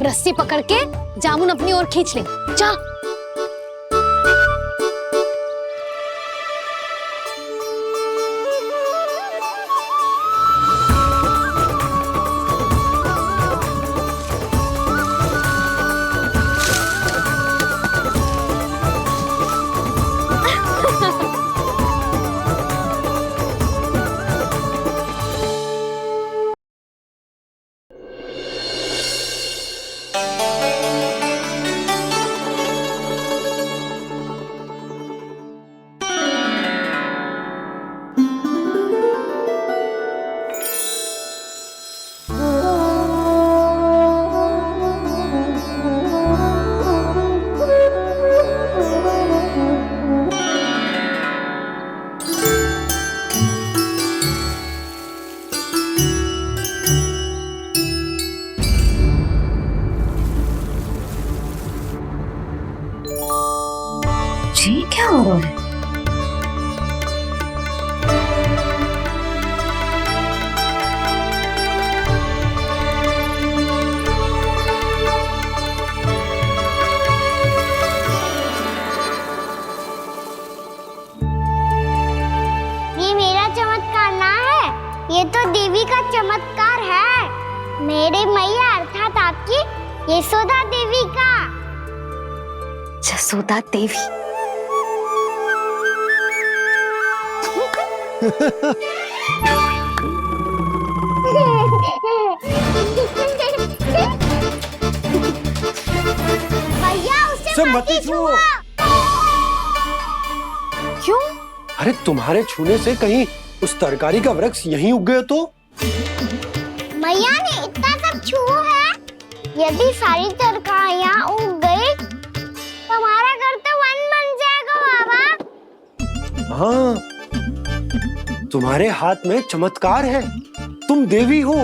Speaker 2: अब रस्सी पकड़ के जामुन अपनी ओर खींच ले। जा। जी क्या हो रहा है?
Speaker 3: ये मेरा चमत्कार ना है, ये तो देवी का चमत्कार है। मेरे मैया अर्थात आपकी यशोदा देवी का।
Speaker 2: जसोदा देवी।
Speaker 3: भैया उसे मत छुओ।
Speaker 2: क्यों?
Speaker 1: अरे तुम्हारे छूने से कहीं उस तरकारी का वृक्ष यहीं उग गए तो?
Speaker 3: मैया ने इतना सब छुआ है, यदि सारी तरकारियां उग गई तो हमारा घर तो वन बन जाएगा बाबा।
Speaker 1: हाँ, तुम्हारे हाथ में चमत्कार है, तुम देवी हो।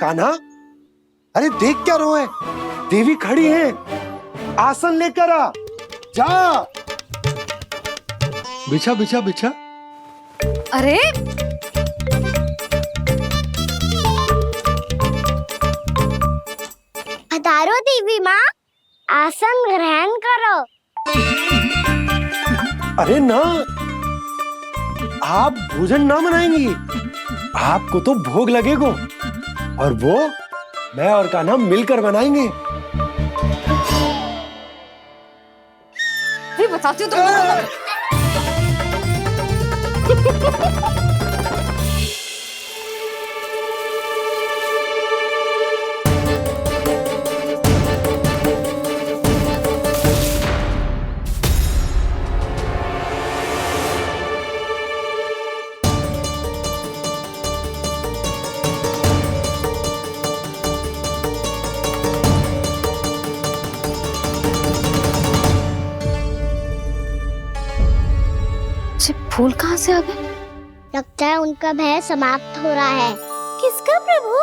Speaker 1: कान्हा, अरे देख क्या रोए, देवी खड़ी है, आसन लेकर आ, जा। बिछा बिछा बिछा।
Speaker 2: अरे
Speaker 3: पधारो देवी माँ, आसन ग्रहण करो।
Speaker 1: अरे ना, आप भोजन ना बनाएंगी, आपको तो भोग लगेगा और वो मैं और कान्हा मिलकर बनाएंगे।
Speaker 2: भी बताती हूँ तुमको। फूल कहाँ से आ गए?
Speaker 3: लगता है उनका भय समाप्त हो रहा है। किसका प्रभु?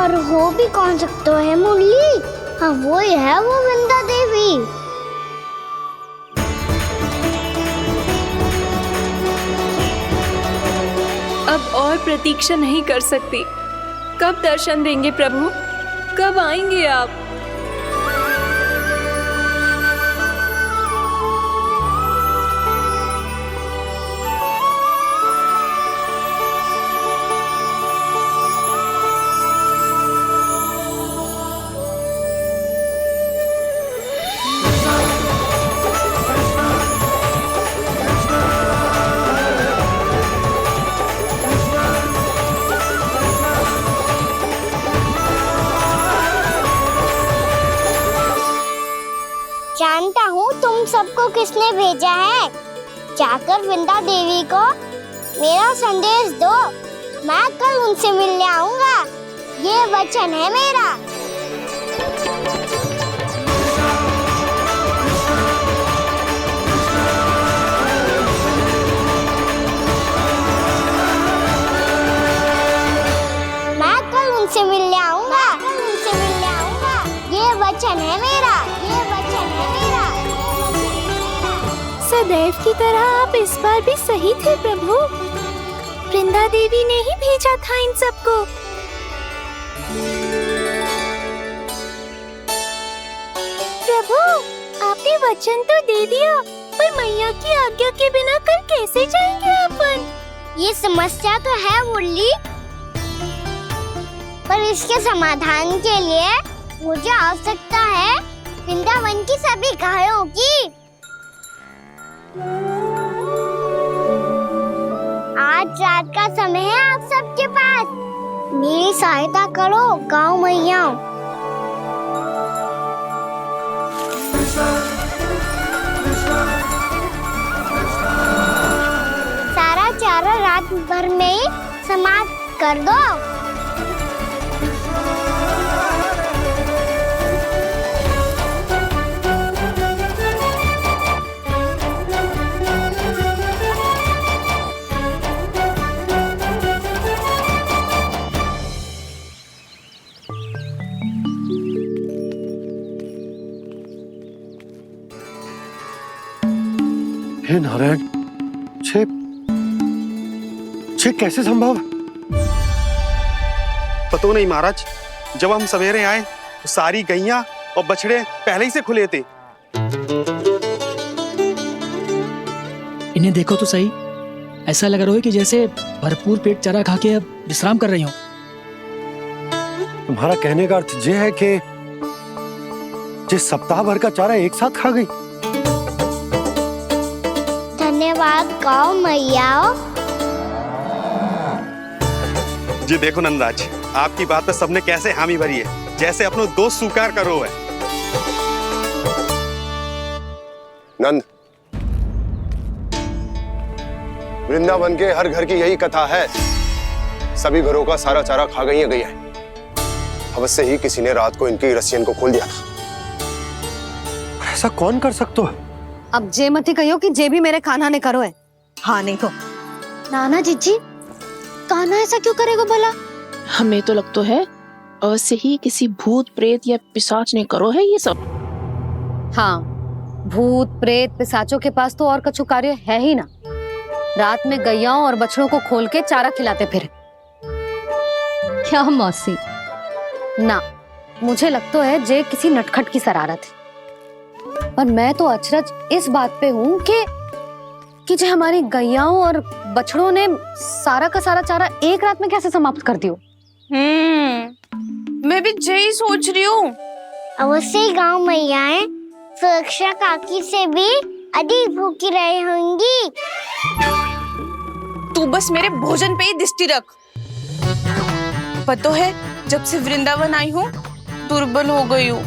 Speaker 3: और हो भी कौन सकता है मुरली? हाँ वो ही है, वो वृंदा देवी।
Speaker 19: अब और प्रतीक्षा नहीं कर सकती। कब दर्शन देंगे प्रभु? कब आएंगे आप?
Speaker 3: जानता हूँ तुम सबको किसने भेजा है। जाकर वृंदा देवी को मेरा संदेश दो, मैं कल उनसे मिलने आऊंगा, ये वचन है मेरा। वचन है मेरा, ये वचन है मेरा।
Speaker 7: सदैव की तरह आप इस बार भी सही थे प्रभु। वृंदा देवी ने ही भेजा था इन सबको। प्रभु, आपने वचन तो दे दिया, पर मैया की आज्ञा के बिना कल कैसे जाएंगे अपन?
Speaker 3: ये समस्या तो है मुरली, पर इसके समाधान के लिए मुझे आवश्यकता है वृंदावन की सभी गायों की। आज रात का समय है आप सबके पास, मेरी सहायता करो गाँव मैया। सारा चारा रात भर में ही समाप्त कर दो।
Speaker 1: हे नारायण, छे कैसे संभव?
Speaker 18: पता नहीं महाराज, जब हम सवेरे आए तो सारी गैया और बछड़े पहले ही से खुले थे।
Speaker 11: इन्हें देखो तो सही, ऐसा लग रहा है कि जैसे भरपूर पेट चारा खा के अब विश्राम कर रही हूँ।
Speaker 1: तुम्हारा कहने का अर्थ यह है कि जिस सप्ताह भर का चारा एक साथ खा गई।
Speaker 3: धन्यवाद गाँव मैया।
Speaker 18: जी देखो नंदराज, आपकी बात पे सबने कैसे हामी भरी है, जैसे अपनो दोस्त स्वीकार करो है।
Speaker 9: नंद, वृंदावन के हर घर की यही कथा है, सभी घरों का सारा चारा खा गई है। अवश्य ही किसी ने रात को इनकी रस्सियन को खोल दिया था।
Speaker 1: ऐसा कौन कर सकता है?
Speaker 2: अब जे मती कहियो कि जे भी मेरे कान्हा ने करो है। हाँ नहीं तो
Speaker 7: नाना जीजी, कान्हा ऐसा क्यों करेगा भला?
Speaker 20: हमें तो लगता है अवश्य ही किसी भूत प्रेत या पिशाच ने करो है ये सब।
Speaker 2: हाँ, भूत प्रेत पिशाचों के पास तो और कछु कार्य है ही ना। रात में गैयाओं और बछड़ों को खोल के चारा खिलाते फिर। क्या मौसी? ना, मुझे लगता है जे किसी नटखट की शरारत है। पर मैं तो अचरज इस बात पे हूँ कि जो हमारी गैयाओं और बछड़ों ने सारा का सारा चारा एक रात में कैसे समाप्त कर दियो।
Speaker 17: मैं भी यही सोच रही हूँ।
Speaker 3: अवश्य ही गाँव मैयाएं सुरक्षा काकी से भी अधिक भूखी रही होंगी।
Speaker 17: तू बस मेरे भोजन पे ही दृष्टि रख। पता है, जब से वृंदावन आई हूँ दुर्बल हो गई हूँ।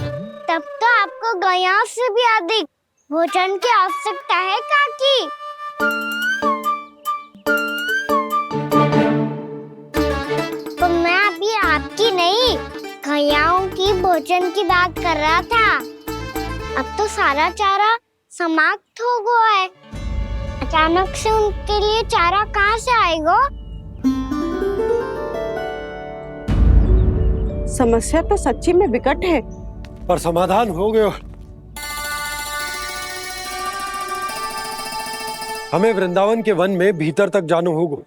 Speaker 3: तब तो आपको गैयाओं से भी अधिक भोजन की आवश्यकता है काकी। तो मैं अभी आपकी नहीं, गैयाओं की भोजन की बात कर रहा था। अब तो सारा चारा समाप्त हो गया है, अचानक से उनके लिए चारा कहाँ से आएगा?
Speaker 16: समस्या तो सच्ची में विकट है,
Speaker 1: पर समाधान हो गया। हमें वृंदावन के वन में भीतर तक जाना होगा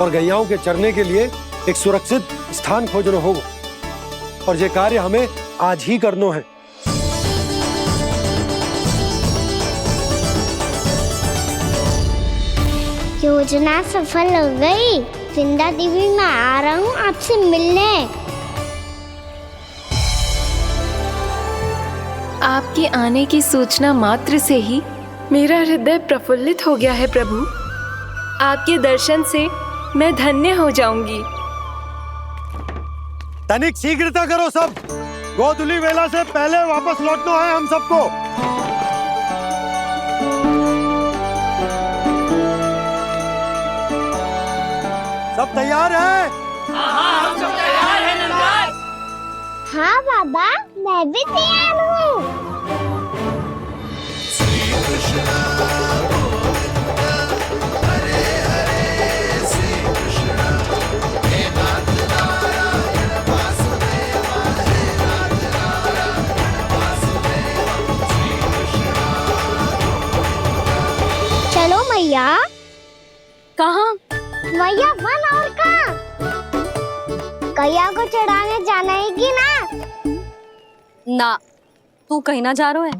Speaker 1: और गैयाओं के चरने के लिए एक सुरक्षित स्थान खोजना होगा, और ये कार्य हमें आज ही करना है।
Speaker 3: योजना सफल हो गई। वृंदा देवी, मैं आ रहा हूँ आपसे मिलने।
Speaker 19: आपके आने की सूचना मात्र से ही मेरा हृदय प्रफुल्लित हो गया है प्रभु। आपके दर्शन से मैं धन्य हो जाऊंगी।
Speaker 1: तनिक शीघ्रता करो सब, गोधुली वेला से पहले वापस लौटना है हम सबको। सब तैयार है?
Speaker 15: हाँ, हम सब तैयार हैं नंदराज।
Speaker 3: हाँ बाबा, मैं भी तैयार हूँ। मैया।
Speaker 2: कहाँ?
Speaker 3: मैया वन और कहाँ? कैया को चढ़ाने जाना है कि ना?
Speaker 2: ना, तू कहीं ना जा रहा है।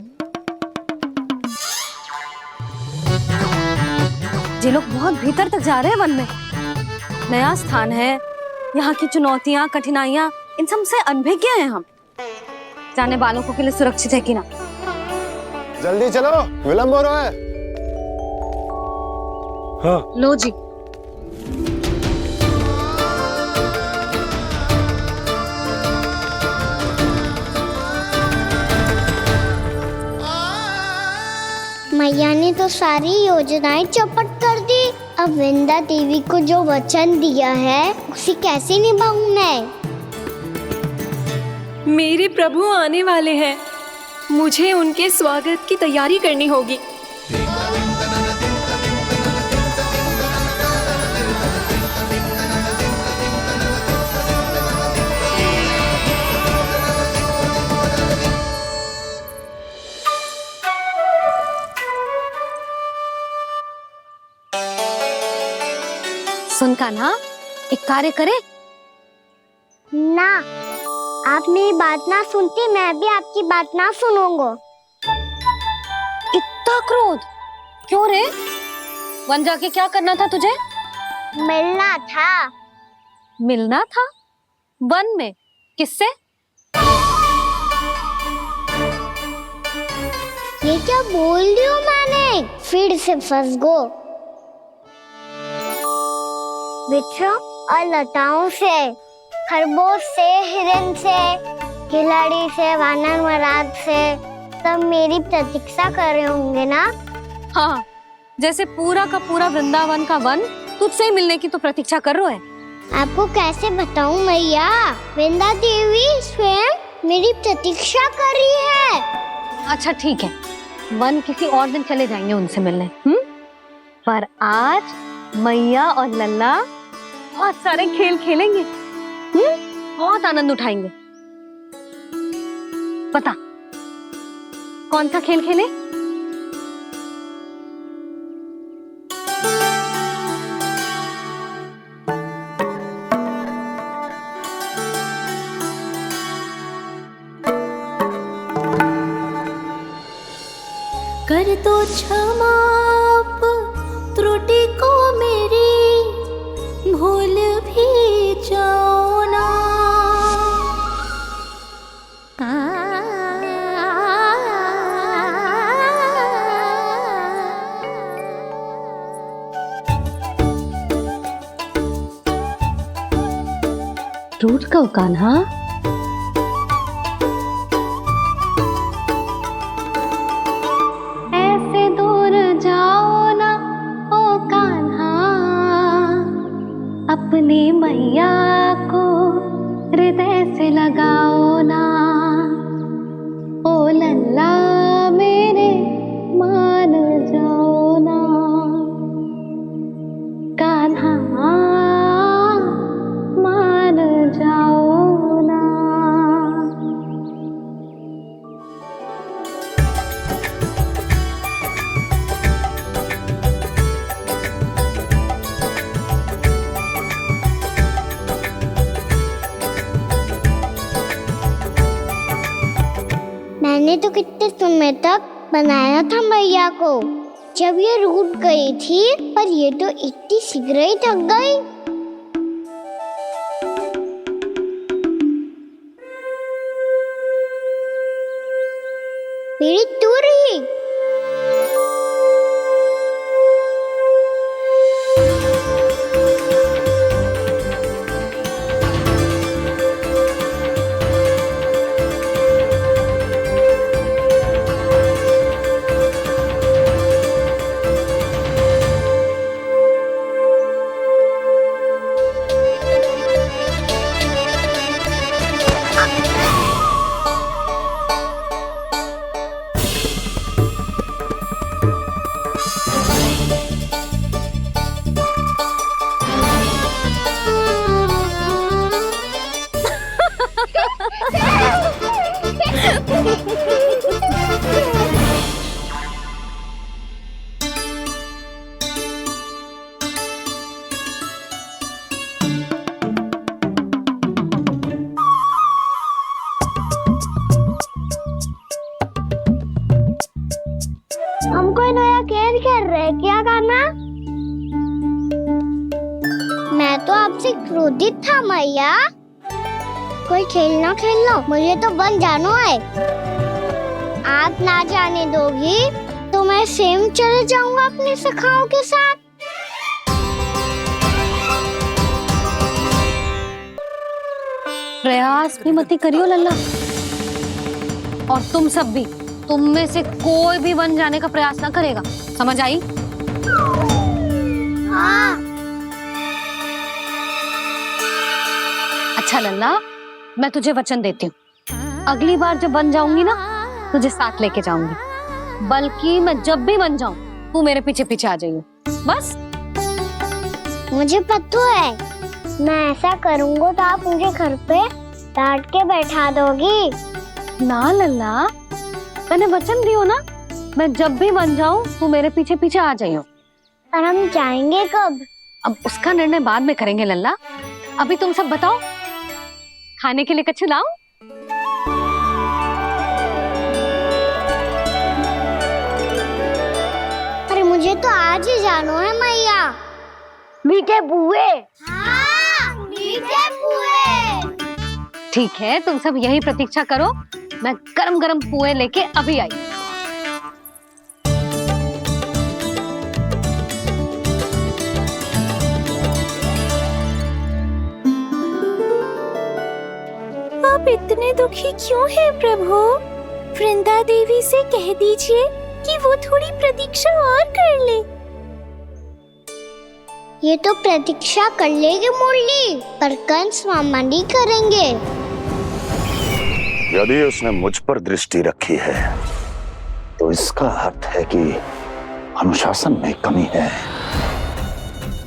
Speaker 2: ये लोग बहुत भीतर तक जा रहे हैं वन में। नया स्थान है, यहाँ की चुनौतियाँ, कठिनाइयाँ, इन सब से अनभिज्ञ हैं हम। जाने वालों के लिए सुरक्षित है कि ना?
Speaker 9: जल्दी चलो, विलंब हो रहा है।
Speaker 1: हाँ।
Speaker 6: लो जी।
Speaker 3: मैया ने तो सारी योजनाएं चौपट कर दी। अब वृंदा देवी को जो वचन दिया है उसे कैसे निभाऊं मैं?
Speaker 19: मेरे प्रभु आने वाले हैं, मुझे उनके स्वागत की तैयारी करनी होगी।
Speaker 2: सुन कान्हा, एक कार्य करे
Speaker 3: ना, आप मेरी बात ना सुनती, मैं भी आपकी बात ना सुनूंगा।
Speaker 2: इतना क्रोध क्यों रे? वन जाके क्या करना था तुझे?
Speaker 3: मिलना था।
Speaker 2: मिलना था? वन में? किससे?
Speaker 3: ये क्या बोल रही हूँ मैंने? फिर से फंस गो। वृक्षों और लताओं से, खरगोश से, हिरन से, खिलाड़ी से, वानर महाराज से, सब मेरी प्रतीक्षा कर रहे होंगे ना?
Speaker 2: हाँ, जैसे पूरा का पूरा वृंदावन का वन तुझसे ही मिलने की तो प्रतीक्षा कर रहा है।
Speaker 3: आपको कैसे बताऊं मैया? वृंदा देवी स्वयं मेरी प्रतीक्षा कर रही है।
Speaker 2: अच्छा ठीक है, वन किसी और दिन चले जाएंगे उनसे मिलने। पर आज मैया और लल्ला बहुत सारे खेल खेलेंगे। बहुत आनंद उठाएंगे। पता कौन सा खेल खेले?
Speaker 7: कर दो क्षमा त्रुटि को मेरी, भूल भी जाओ ना।
Speaker 2: रूठ कब कान्हा?
Speaker 7: ऐसे दूर जाओ ना ओ कान्हा, अपनी मैया को हृदय से लगाओ ना। ओ लल्ला मेरे मान जाओ ना, कान्हा मान जाओ ना।
Speaker 3: मैंने तो कितने समय तक बनाया था मैया को, जब ये रूठ गई थी, पर ये तो इतनी शीघ्र ही थक गई। मेरी दूर ही। है क्या कान्हा? मैं तो आपसे क्रोधित था मैया। कोई खेलना खेल लो, मुझे तो वन जाना है। आप ना जाने दोगी तो मैं स्वयं चले जाऊंगा अपने सखाओं के साथ।
Speaker 2: प्रयास भी मत करियो लल्ला, और तुम सब भी, तुम में से कोई भी वन जाने का प्रयास ना करेगा, समझ आई?
Speaker 3: हाँ।
Speaker 2: अच्छा लल्ला, मैं तुझे वचन देती हूँ, अगली बार जब वन जाऊंगी ना तुझे साथ लेके जाऊंगी। बल्कि मैं जब भी वन जाऊं तू मेरे पीछे पीछे आ जाइयो, बस।
Speaker 3: मुझे पता है, मैं ऐसा करूंगा तो आप मुझे घर पे डांट के बैठा दोगी।
Speaker 2: ना लल्ला, मैंने वचन दियो ना, मैं जब भी वन जाऊं तू मेरे पीछे पीछे आ जाइयो।
Speaker 3: और हम जाएंगे कब?
Speaker 2: अब उसका निर्णय बाद में करेंगे लल्ला। अभी तुम सब बताओ, खाने के लिए कुछ लाऊं?
Speaker 3: अरे मुझे तो आज ही जाना है मैया। मीठे पुए। हाँ, मीठे पुए।
Speaker 2: ठीक है, तुम सब यही प्रतीक्षा करो, मैं गरम गरम पुए लेके अभी आई।
Speaker 7: आप इतने दुखी क्यों हैं प्रभु? वृंदा देवी से कह दीजिए कि वो थोड़ी प्रतीक्षा और कर ले।
Speaker 3: ये तो प्रतीक्षा कर लेगी मुरली, पर कंस मामा नहीं करेंगे।
Speaker 8: यदि उसने मुझ पर दृष्टि रखी है तो इसका अर्थ है कि अनुशासन में कमी है।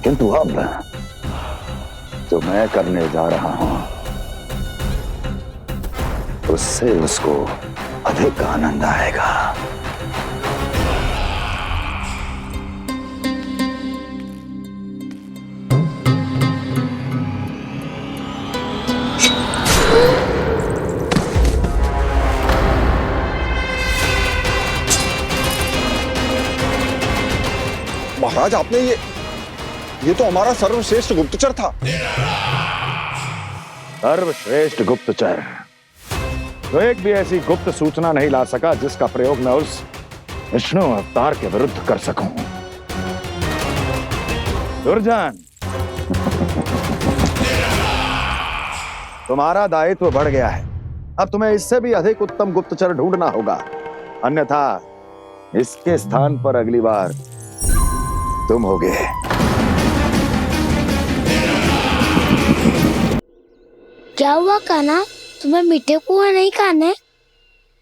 Speaker 8: किंतु अब जो मैं करने जा रहा हूं उससे उसको अधिक आनंद आएगा।
Speaker 21: महाराज, आपने ये तो हमारा सर्वश्रेष्ठ गुप्तचर था।
Speaker 8: सर्वश्रेष्ठ गुप्तचर तो एक भी ऐसी गुप्त सूचना नहीं ला सका जिसका प्रयोग मैं उस विष्णु अवतार के विरुद्ध कर सकूं। दुर्जन, तुम्हारा दायित्व बढ़ गया है। अब तुम्हें इससे भी अधिक उत्तम गुप्तचर ढूंढना होगा, अन्यथा इसके स्थान पर अगली बार तुम होगे।
Speaker 3: क्या हुआ कान्हा, तुम्हें मीठे पुआ नहीं खाने?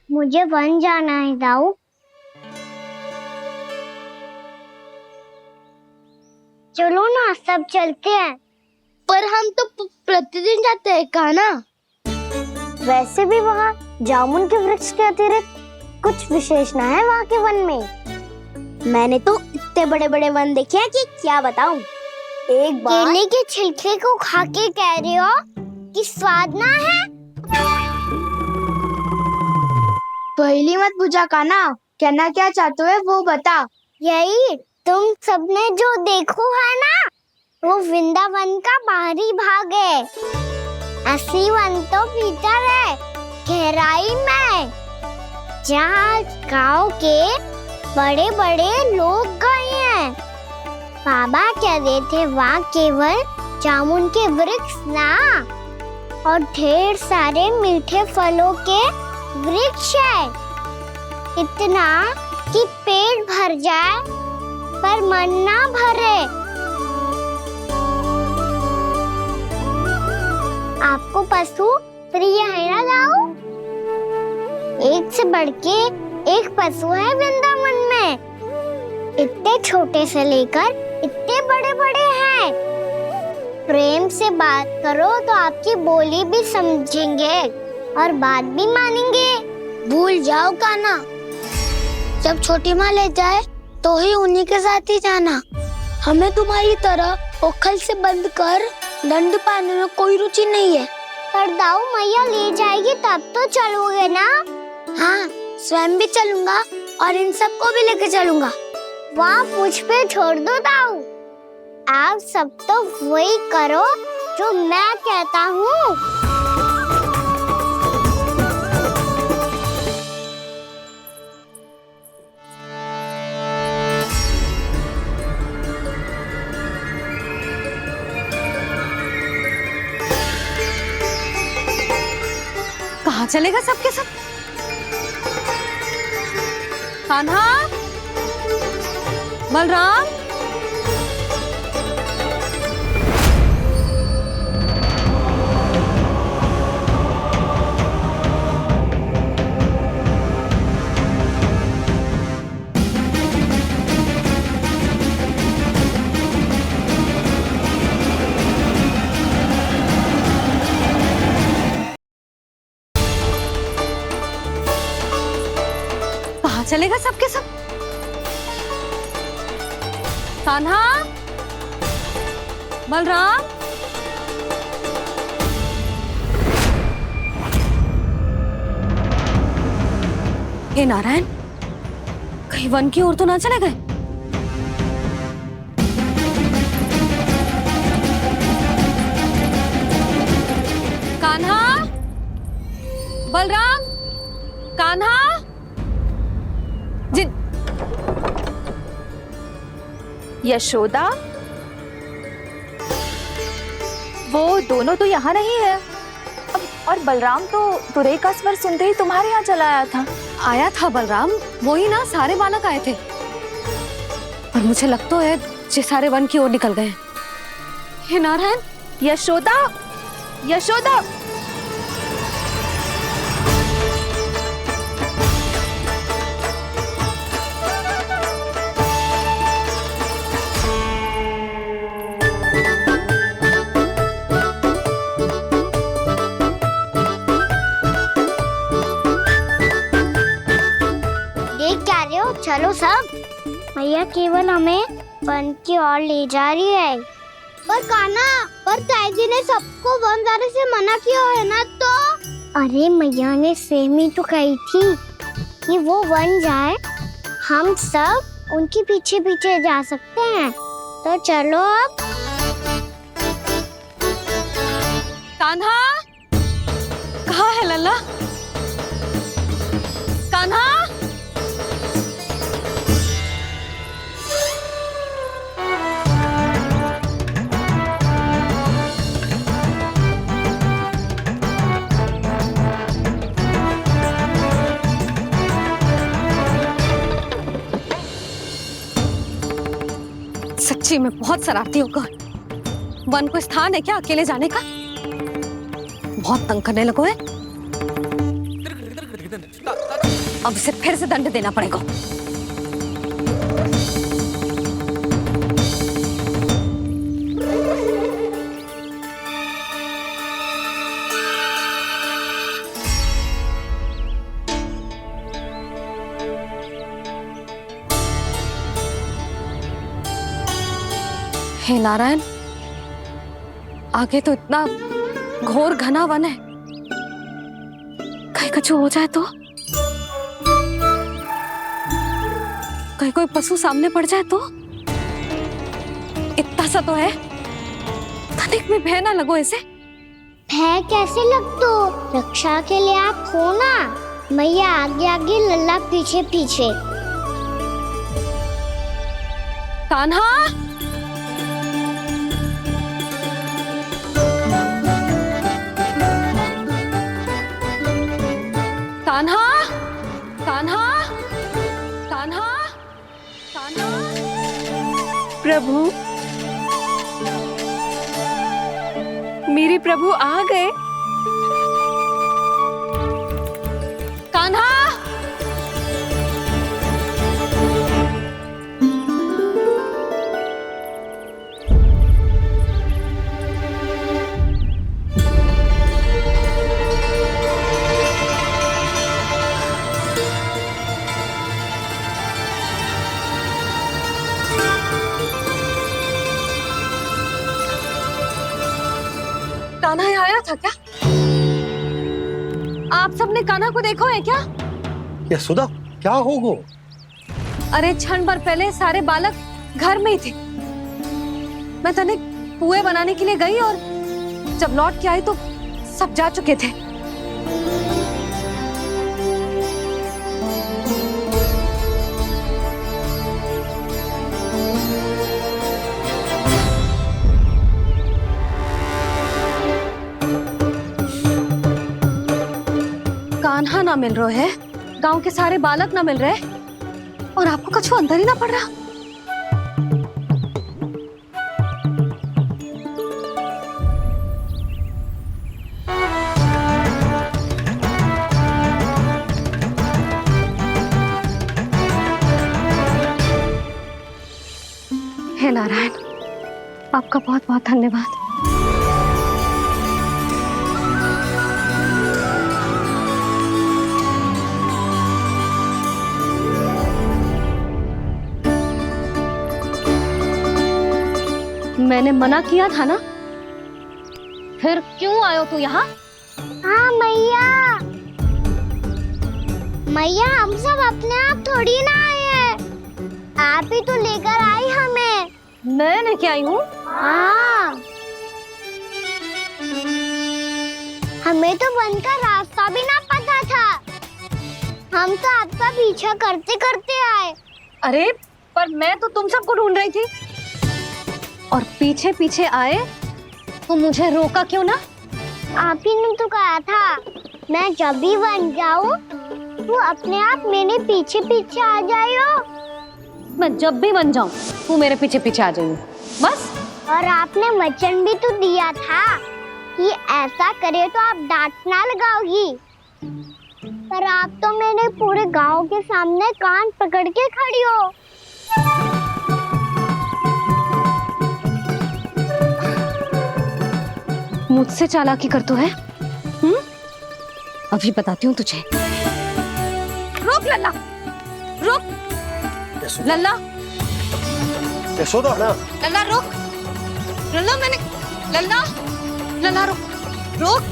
Speaker 3: मुझे वन जाना है दाऊ। चलो ना, सब चलते हैं। पर हम तो प्रतिदिन जाते हैं कान्हा। वैसे भी वहाँ जामुन के वृक्ष के अतिरिक्त कुछ विशेष ना है वहाँ के वन में। मैंने तो इतने बड़े बड़े वन देखे हैं कि क्या बताऊं। एक बार केले के छिलके को खा के कह रहे हो कि स्वाद ना है? पहली मत बुझा कान्हा, कहना क्या चाहते हो वो बता। यही तुम सबने जो देखो है ना, वो वृंदावन का बाहरी भाग है। असली वन तो भीतर है, गहराई में, जहाँ गांव के बड़े बड़े लोग गए हैं। बाबा कह रहे थे वहाँ केवल जामुन के वृक्ष ना, और ढेर सारे मीठे फलों के वृक्ष है। इतना कि पेट भर जाए पर मन ना भरे। आपको पशु प्रिय है ना दाऊ? एक से बढ़ के एक पशु है वृंदावन में। इतने छोटे से लेकर इतने बड़े बड़े हैं। प्रेम से बात करो तो आपकी बोली भी समझेंगे और बात भी मानेंगे। भूल जाओ कान्हा, जब छोटी माँ ले जाए तो ही उन्हीं के साथ ही जाना। हमें तुम्हारी तरह ओखल से बंद कर दंड पाने में कोई रुचि नहीं है। पर दाऊ मैया ले जाएगी तब तो चलोगे ना? हाँ, स्वयं भी चलूंगा और इन सबको भी लेके चलूंगा। वहाँ मुझ पे छोड़ दो ताऊ। आप सब तो वही करो जो मैं कहता हूँ।
Speaker 2: कहाँ चलेगा सबके सब? कान्हा, बलराम, चलेगा सबके सब? कान्हा, बलराम, हे नारायण, कहीं वन की ओर तो ना चले गए? कान्हा, बलराम, कान्हा,
Speaker 19: यशोदा, वो दोनों तो यहाँ नहीं है। और बलराम तो तुरई का स्वर सुनते ही तुम्हारे यहाँ चला आया था।
Speaker 2: आया था बलराम, वही ना सारे बालक आए थे। पर मुझे लगता है ये सारे वन की ओर निकल गए। हे नारायण,
Speaker 19: यशोदा, यशोदा,
Speaker 3: चलो सब, मैया केवल हमें वन की ओर ले जा रही है। पर कान्हा, पर ताई जी ने सबको वन जाने से मना किया है ना तो? अरे मैया ने सेम ही तो कही थी कि वो वन जाए, हम सब उनके पीछे पीछे जा सकते हैं। तो चलो अब।
Speaker 2: कान्हा, कहाँ है लल्ला? कान्हा, सच्ची में बहुत शरारती होगा। वन को स्थान है क्या अकेले जाने का? बहुत तंग करने लगो है। अब इसे फिर से दंड देना पड़ेगा। हे नारायण, आगे तो इतना घोर घना वन है, कहीं कुछ हो जाए तो? कहीं कोई पशु सामने पड़ जाए तो? इतना सा तो है, तनिक में भय ना लगो इसे।
Speaker 3: भय कैसे लग तो? रक्षा के लिए आप हो ना। मैया आगे आगे, लल्ला पीछे पीछे।
Speaker 2: कान्हा, कान्हा, कान्हा, कान्हा, कान्हा।
Speaker 19: प्रभु, मेरे प्रभु आ गए।
Speaker 2: कान्हा, कान्हा यहाँ आया था क्या? आप सबने कान्हा को देखो है क्या?
Speaker 1: यशोदा, क्या हो गो?
Speaker 2: अरे क्षण भर पहले सारे बालक घर में ही थे। मैं तनिक पुए बनाने के लिए गई और जब लौट के आई तो सब जा चुके थे। कान्हा ना मिल रहा है, गांव के सारे बालक ना मिल रहे और आपको कुछ अंदर ही ना पड़ रहा। हे नारायण, आपका बहुत बहुत धन्यवाद। मैंने मना किया था ना, फिर क्यों आयो तू यहाँ?
Speaker 3: हाँ मैया, मैया हम सब अपने आप थोड़ी ना आए हैं, आप ही तो लेकर आई हमें।
Speaker 2: मैं लेके आई हूँ?
Speaker 3: हाँ, हमें तो वन का रास्ता भी ना पता था, हम तो आपका पीछा करते करते आए।
Speaker 2: अरे पर मैं तो तुम सबको ढूंढ रही थी और पीछे पीछे आए तो मुझे रोका क्यों ना?
Speaker 3: आप ही ने तो कहा था मैं जब भी बन जाऊं तू अपने आप मेरे पीछे पीछे आ जाइयो।
Speaker 2: मैं जब भी बन जाऊं तू मेरे पीछे पीछे आ जाइयो बस।
Speaker 3: और आपने वचन भी तो दिया था कि ऐसा करे तो आप डांट ना लगाओगी, पर आप तो मेरे पूरे गांव के सामने कान पकड़ के खड़ी हो।
Speaker 2: मुझसे चालाकी करतू है? अभी बताती हूँ तुझे। रुक लल्ला, रुक लल्ला,
Speaker 1: यशोदा ना,
Speaker 2: लल्ला रुक, लल्ला मैंने, लल्ला, लल्ला रुक, रुक।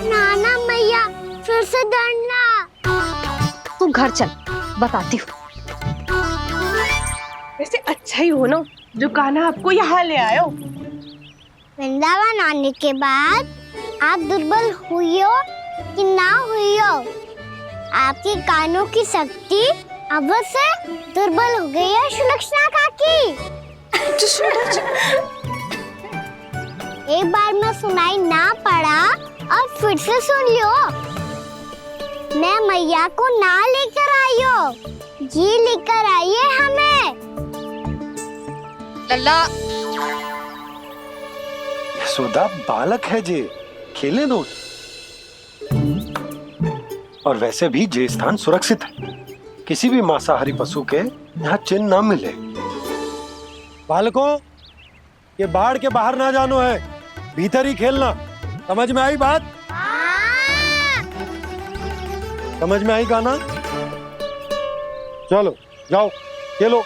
Speaker 3: नाना मैया फिर से डरना।
Speaker 2: तू घर चल, बताती हूँ।
Speaker 17: वैसे अच्छा ही हो ना जो कान्हा आपको यहाँ ले आयो।
Speaker 3: वृंदावन आने के बाद आप दुर्बल हुई हो कि ना हुई हो, आपके कानों की शक्ति अब से दुर्बल हो गई है सुलक्षणा काकी। एक बार में सुनाई ना पड़ा और फिर से सुन लो। मैं मैया को ना लेकर आई हो, जी लेकर आई है हमें।
Speaker 2: लल्ला,
Speaker 1: यशोदा बालक है जे, खेलने दो। और वैसे भी जे स्थान सुरक्षित है, किसी भी मांसाहारी पशु के यहाँ चिन्ह ना मिले। बालकों, ये बाढ़ के बाहर ना जानो है, भीतर ही खेलना। समझ में आई बात? समझ में आई गाना? चलो जाओ खेलो।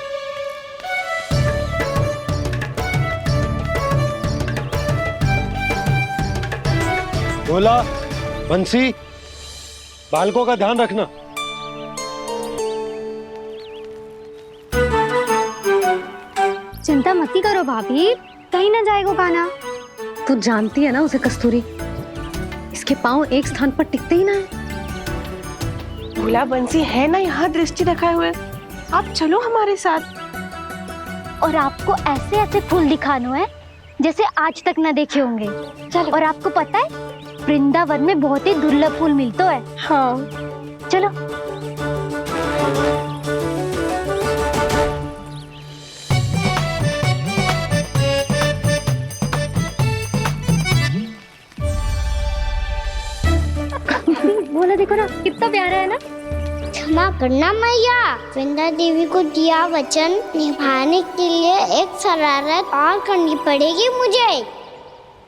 Speaker 1: बोला बंसी, बालकों का ध्यान रखना।
Speaker 2: चिंता मत करो भाभी, कहीं ना जाएगा कान्हा। तू जानती है ना उसे कस्तूरी, इसके पांव एक स्थान पर टिकते ही ना है।
Speaker 17: भोला बंसी है ना यहाँ दृष्टि रखाए हुए, आप चलो हमारे साथ।
Speaker 3: और आपको ऐसे ऐसे फूल दिखाना है जैसे आज तक ना देखे होंगे। चलो। और आपको पता है वृंदावन में बहुत ही दुर्लभ फूल मिलते हैं।
Speaker 17: हाँ
Speaker 3: चलो। बोला देखो ना कितना प्यारा है ना। क्षमा करना मैया, वृंदा देवी को दिया वचन निभाने के लिए एक शरारत और करनी पड़ेगी मुझे।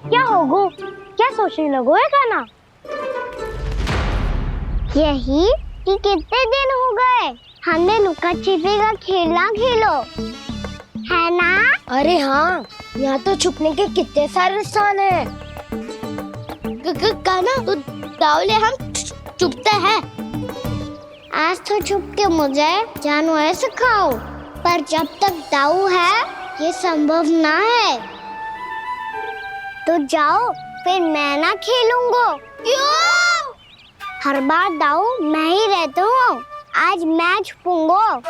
Speaker 3: क्या होगो, क्या सोचने लगो है कान्हा? यही कि कितने दिन हो गए हमने लुका छिपी का खेलना खेलो, है ना? अरे हाँ, यहाँ तो छुपने के कितने सारे स्थान है। कान्हा, तो दावले हम चुपते हैं। आज तो छुप के मुझे जानवर सिखाओ, पर जब तक दाऊ है ये संभव ना है। तो जाओ, फिर मैं ना खेलूंगा। क्यों? हर बार दाऊ मैं ही रहता हूँ, आज मैं छुपूंगा।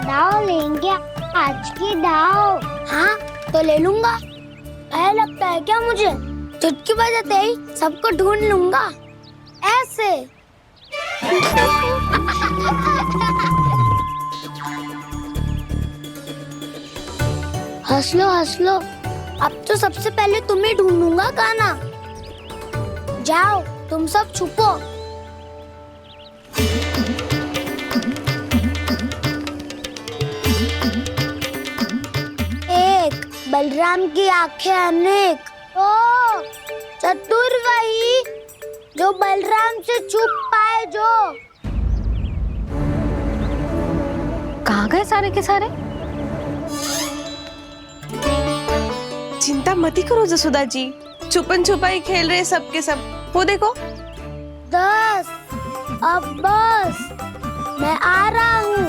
Speaker 3: दाऊ लेंगे आज की दाऊ। हाँ तो ले लूंगा। ऐसा लगता है क्या मुझे? चुटकी बजाते ही सबको ढूंढ लूंगा ऐसे। हंस लो, अब तो सबसे पहले तुम्हें ढूंढूंगा गाना। जाओ तुम सब छुपो। एक बलराम की आंखें अनेक। ओ चतुर वही जो बलराम से छुप पाए। जो
Speaker 2: कहाँ गए सारे के सारे?
Speaker 17: चिंता मत करो जसोदा जी, छुपन छुपाई खेल रहे सब के सब। वो देखो
Speaker 3: 10 अब बस, मैं आ रहा हूँ।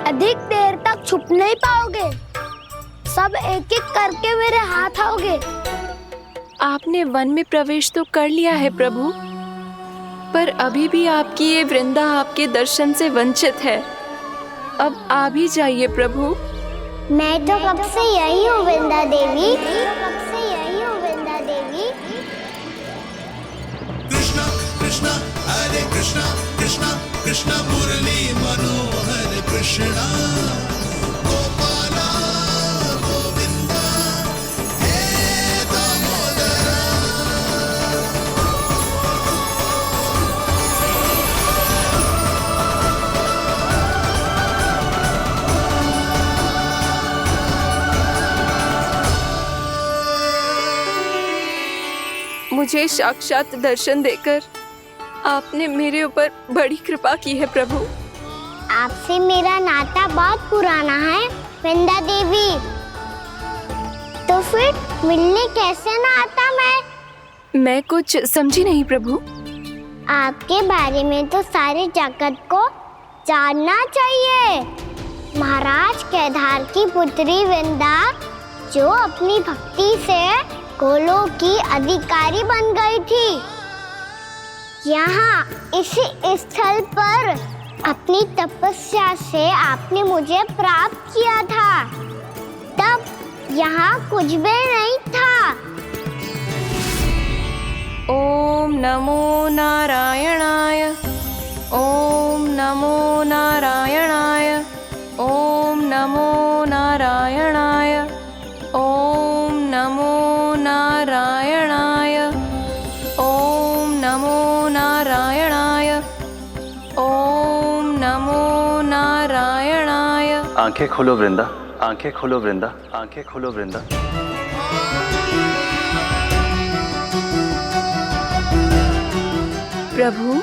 Speaker 3: अधिक देर तक छुप नहीं पाओगे, सब एक एक करके मेरे हाथ आओगे।
Speaker 19: आपने वन में प्रवेश तो कर लिया है प्रभु, पर अभी भी आपकी ये वृंदा आपके दर्शन से वंचित है। अब आ भी जाइए प्रभु।
Speaker 3: मैं तो कब से यही हूँ वृंदा देवी।
Speaker 12: कृष्णा कृष्णा हरे कृष्णा कृष्णा कृष्णा मुरली मनोहर कृष्णा गोपाला गोविंदा हे दामोदरा।
Speaker 19: मुझे साक्षात दर्शन देकर आपने मेरे ऊपर बड़ी कृपा की है प्रभु।
Speaker 3: आपसे मेरा नाता बहुत पुराना है वृंदा देवी, तो फिर मिलने कैसे ना आता
Speaker 19: मैं कुछ समझी नहीं प्रभु।
Speaker 3: आपके बारे में तो सारे जगत को जानना चाहिए। महाराज केदार की पुत्री वृंदा, जो अपनी भक्ति से गोलोक की अधिकारी बन गई थी, यहाँ इसी स्थल पर अपनी तपस्या से आपने मुझे प्राप्त किया था। तब यहाँ कुछ भी नहीं था।
Speaker 19: ओम नमो नारायणाय, ओम नमो नारायणाय, ओम नमो नारायणाय, ओम नमो नारायणाय, ओम नमो नारायणाय, ओम नमो नारायणाय।
Speaker 10: आंखें खोलो वृंदा, आंखें खोलो वृंदा, आंखें खोलो वृंदा।
Speaker 19: प्रभु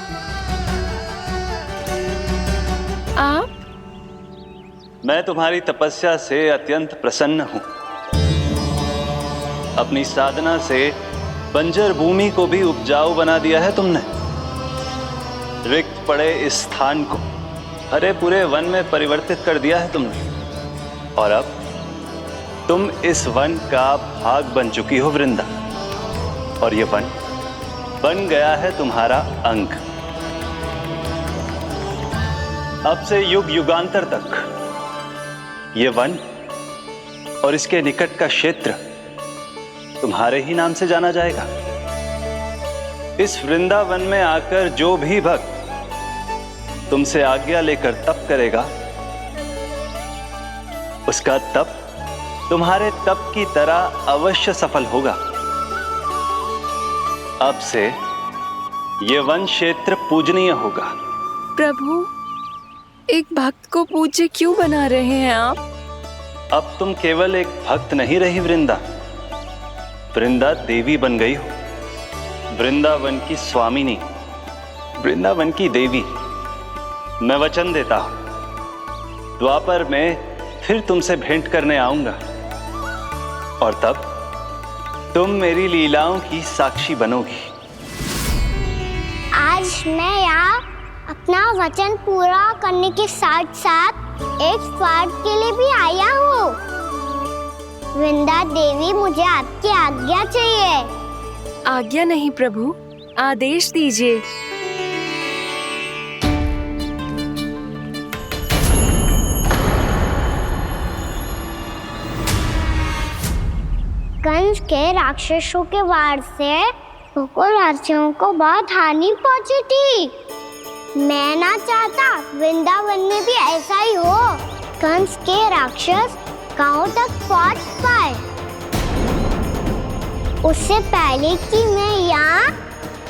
Speaker 19: आप?
Speaker 10: मैं तुम्हारी तपस्या से अत्यंत प्रसन्न हूं। अपनी साधना से बंजर भूमि को भी उपजाऊ बना दिया है तुमने। रिक्त पड़े इस स्थान को हरे पूरे वन में परिवर्तित कर दिया है तुमने, और अब तुम इस वन का भाग बन चुकी हो वृंदा, और ये वन बन गया है तुम्हारा अंग। अब से युग युगांतर तक ये वन और इसके निकट का क्षेत्र तुम्हारे ही नाम से जाना जाएगा। इस वृंदावन में आकर जो भी भक्त तुमसे आज्ञा लेकर तप करेगा, उसका तप तुम्हारे तप की तरह अवश्य सफल होगा। अब से ये वन क्षेत्र पूजनीय होगा।
Speaker 19: प्रभु, एक भक्त को पूज्य क्यों बना रहे हैं आप?
Speaker 10: अब तुम केवल एक भक्त नहीं रही वृंदा, वृंदा देवी बन गई हो, वृंदावन की स्वामिनी, वृंदावन की देवी, मैं वचन देता हूं द्वापर में फिर तुमसे भेंट करने आऊंगा और तब तुम मेरी लीलाओं की साक्षी बनोगी।
Speaker 3: आज मैं यहाँ अपना वचन पूरा करने के साथ साथ एक स्वार्थ के लिए भी आया हूँ। वृंदा देवी, मुझे आपकी आज्ञा चाहिए।
Speaker 19: आज्ञा नहीं प्रभु, आदेश दीजिए।
Speaker 3: कंस के राक्षसों के वार से गोकुलवासियों को बहुत हानि पहुंची थी। मैं ना चाहता वृंदावन में भी ऐसा ही हो। कंस के राक्षस गांव तक पहुंच पाए उससे पहले कि मैं यहाँ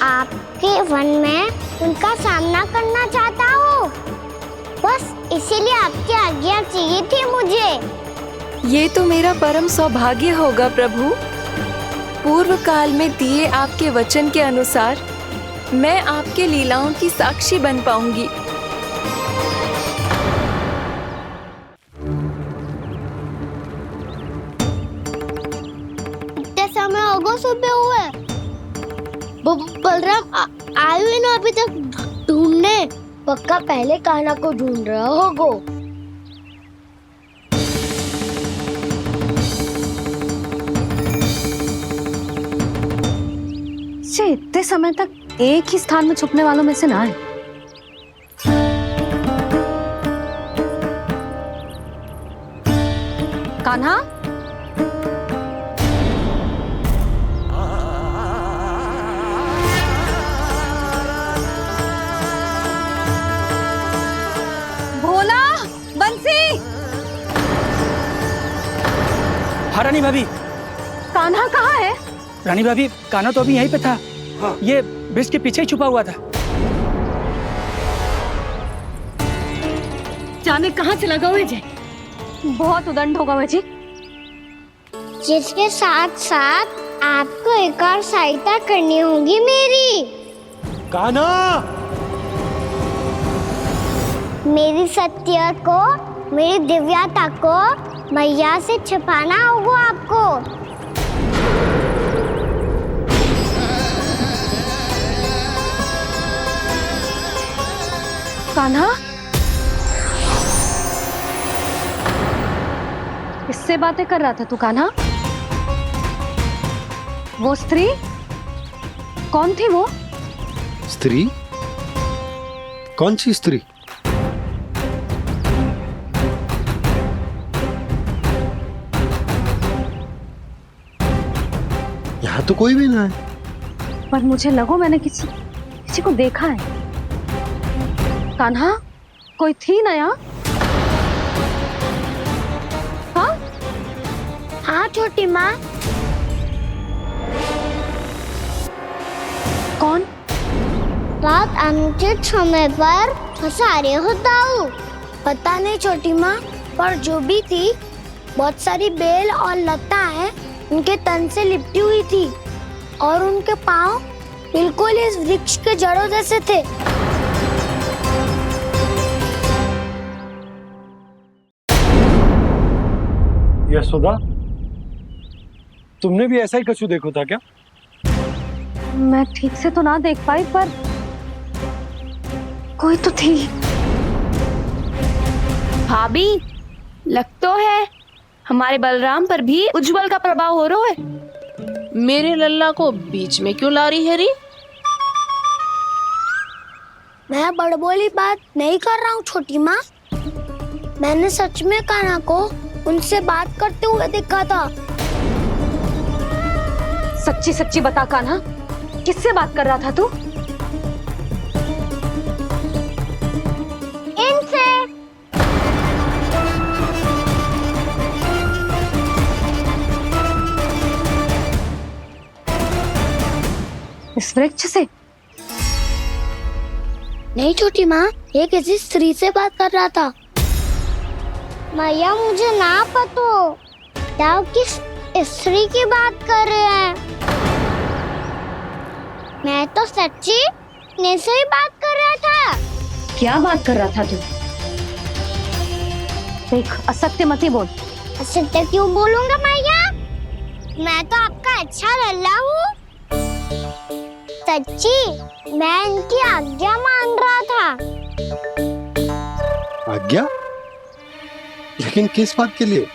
Speaker 3: आपके वन में उनका सामना करना चाहता हूँ। बस इसीलिए आपकी आज्ञा चाहिए थी मुझे।
Speaker 19: ये तो मेरा परम सौभाग्य होगा प्रभु। पूर्व काल में दिए आपके वचन के अनुसार मैं आपके लीलाओं की साक्षी बन पाऊंगी।
Speaker 3: इतने समय होगा सुबह हुए। बलराम आए हुए ना अभी तक ढूंढने। पक्का पहले कान्हा को ढूंढ रहा होगा।
Speaker 2: इतने समय तक एक ही स्थान में छुपने वालों में से ना है। कान्हा, भोला, बंसी।
Speaker 11: हाँ रानी भाभी।
Speaker 2: कान्हा कहाँ है?
Speaker 11: रानी भाभी, कान्हा तो अभी यहीं पे था। हाँ। ये ब्रिज के पीछे ही छुपा हुआ था।
Speaker 2: जाने कहाँ चला गया विजय। बहुत उदंड होगा वजी।
Speaker 3: जिसके साथ साथ आपको एक और सहायता करनी होगी मेरी।
Speaker 1: कान्हा,
Speaker 3: मेरी सत्य को, मेरी दिव्यता को मैया से छिपाना होगा आपको।
Speaker 2: कान्हा, किससे बातें कर रहा था तू कान्हा? वो स्त्री कौन थी? वो
Speaker 1: स्त्री? कौन सी स्त्री? यहाँ तो कोई भी ना है।
Speaker 2: पर मुझे लगो मैंने किसी को देखा है। कान्हा, कोई थी ना यहाँ? हाँ?
Speaker 3: हाँ छोटी माँ।
Speaker 2: कौन?
Speaker 3: रात अनुचित समय पर फंसारे होता हूँ। पता नहीं छोटी माँ, पर जो भी थी बहुत सारी बेल और लता है उनके तन से लिपटी हुई थी और उनके पाँव बिल्कुल इस वृक्ष के जड़ों जैसे थे।
Speaker 1: यशोदा, तुमने भी ऐसा ही कछु देखो था क्या?
Speaker 2: मैं ठीक से तो ना देख पाई, पर कोई तो थी।
Speaker 20: भाभी, लग तो है हमारे बलराम पर भी उज्जवल का प्रभाव हो रहा है। मेरे लल्ला को बीच में क्यों ला रही है री?
Speaker 3: मैं बड़बोली बात नहीं कर रहा हूँ छोटी माँ। मैंने सच में कान्हा को उनसे बात करते हुए देखा था।
Speaker 2: सच्ची सच्ची बता कान्हा, किससे बात कर रहा था तू?
Speaker 3: इनसे।
Speaker 2: इस वृक्ष से?
Speaker 3: नहीं छोटी माँ, ये किसी स्त्री से बात कर रहा था। मैया, मुझे ना पता क्या किस स्त्री की बात कर रहे हैं। मैं तो सच्ची अपने से ही बात कर रहा था।
Speaker 2: क्या बात कर रहा था तू? देख, असत्य मत ही बोल।
Speaker 3: असत्य क्यों बोलूंगा मैया? मैं तो आपका अच्छा लल्ला हूँ। सच्ची, मैं इनकी आज्ञा मान रहा था।
Speaker 1: आज्ञा? लेकिन किस बात के लिए?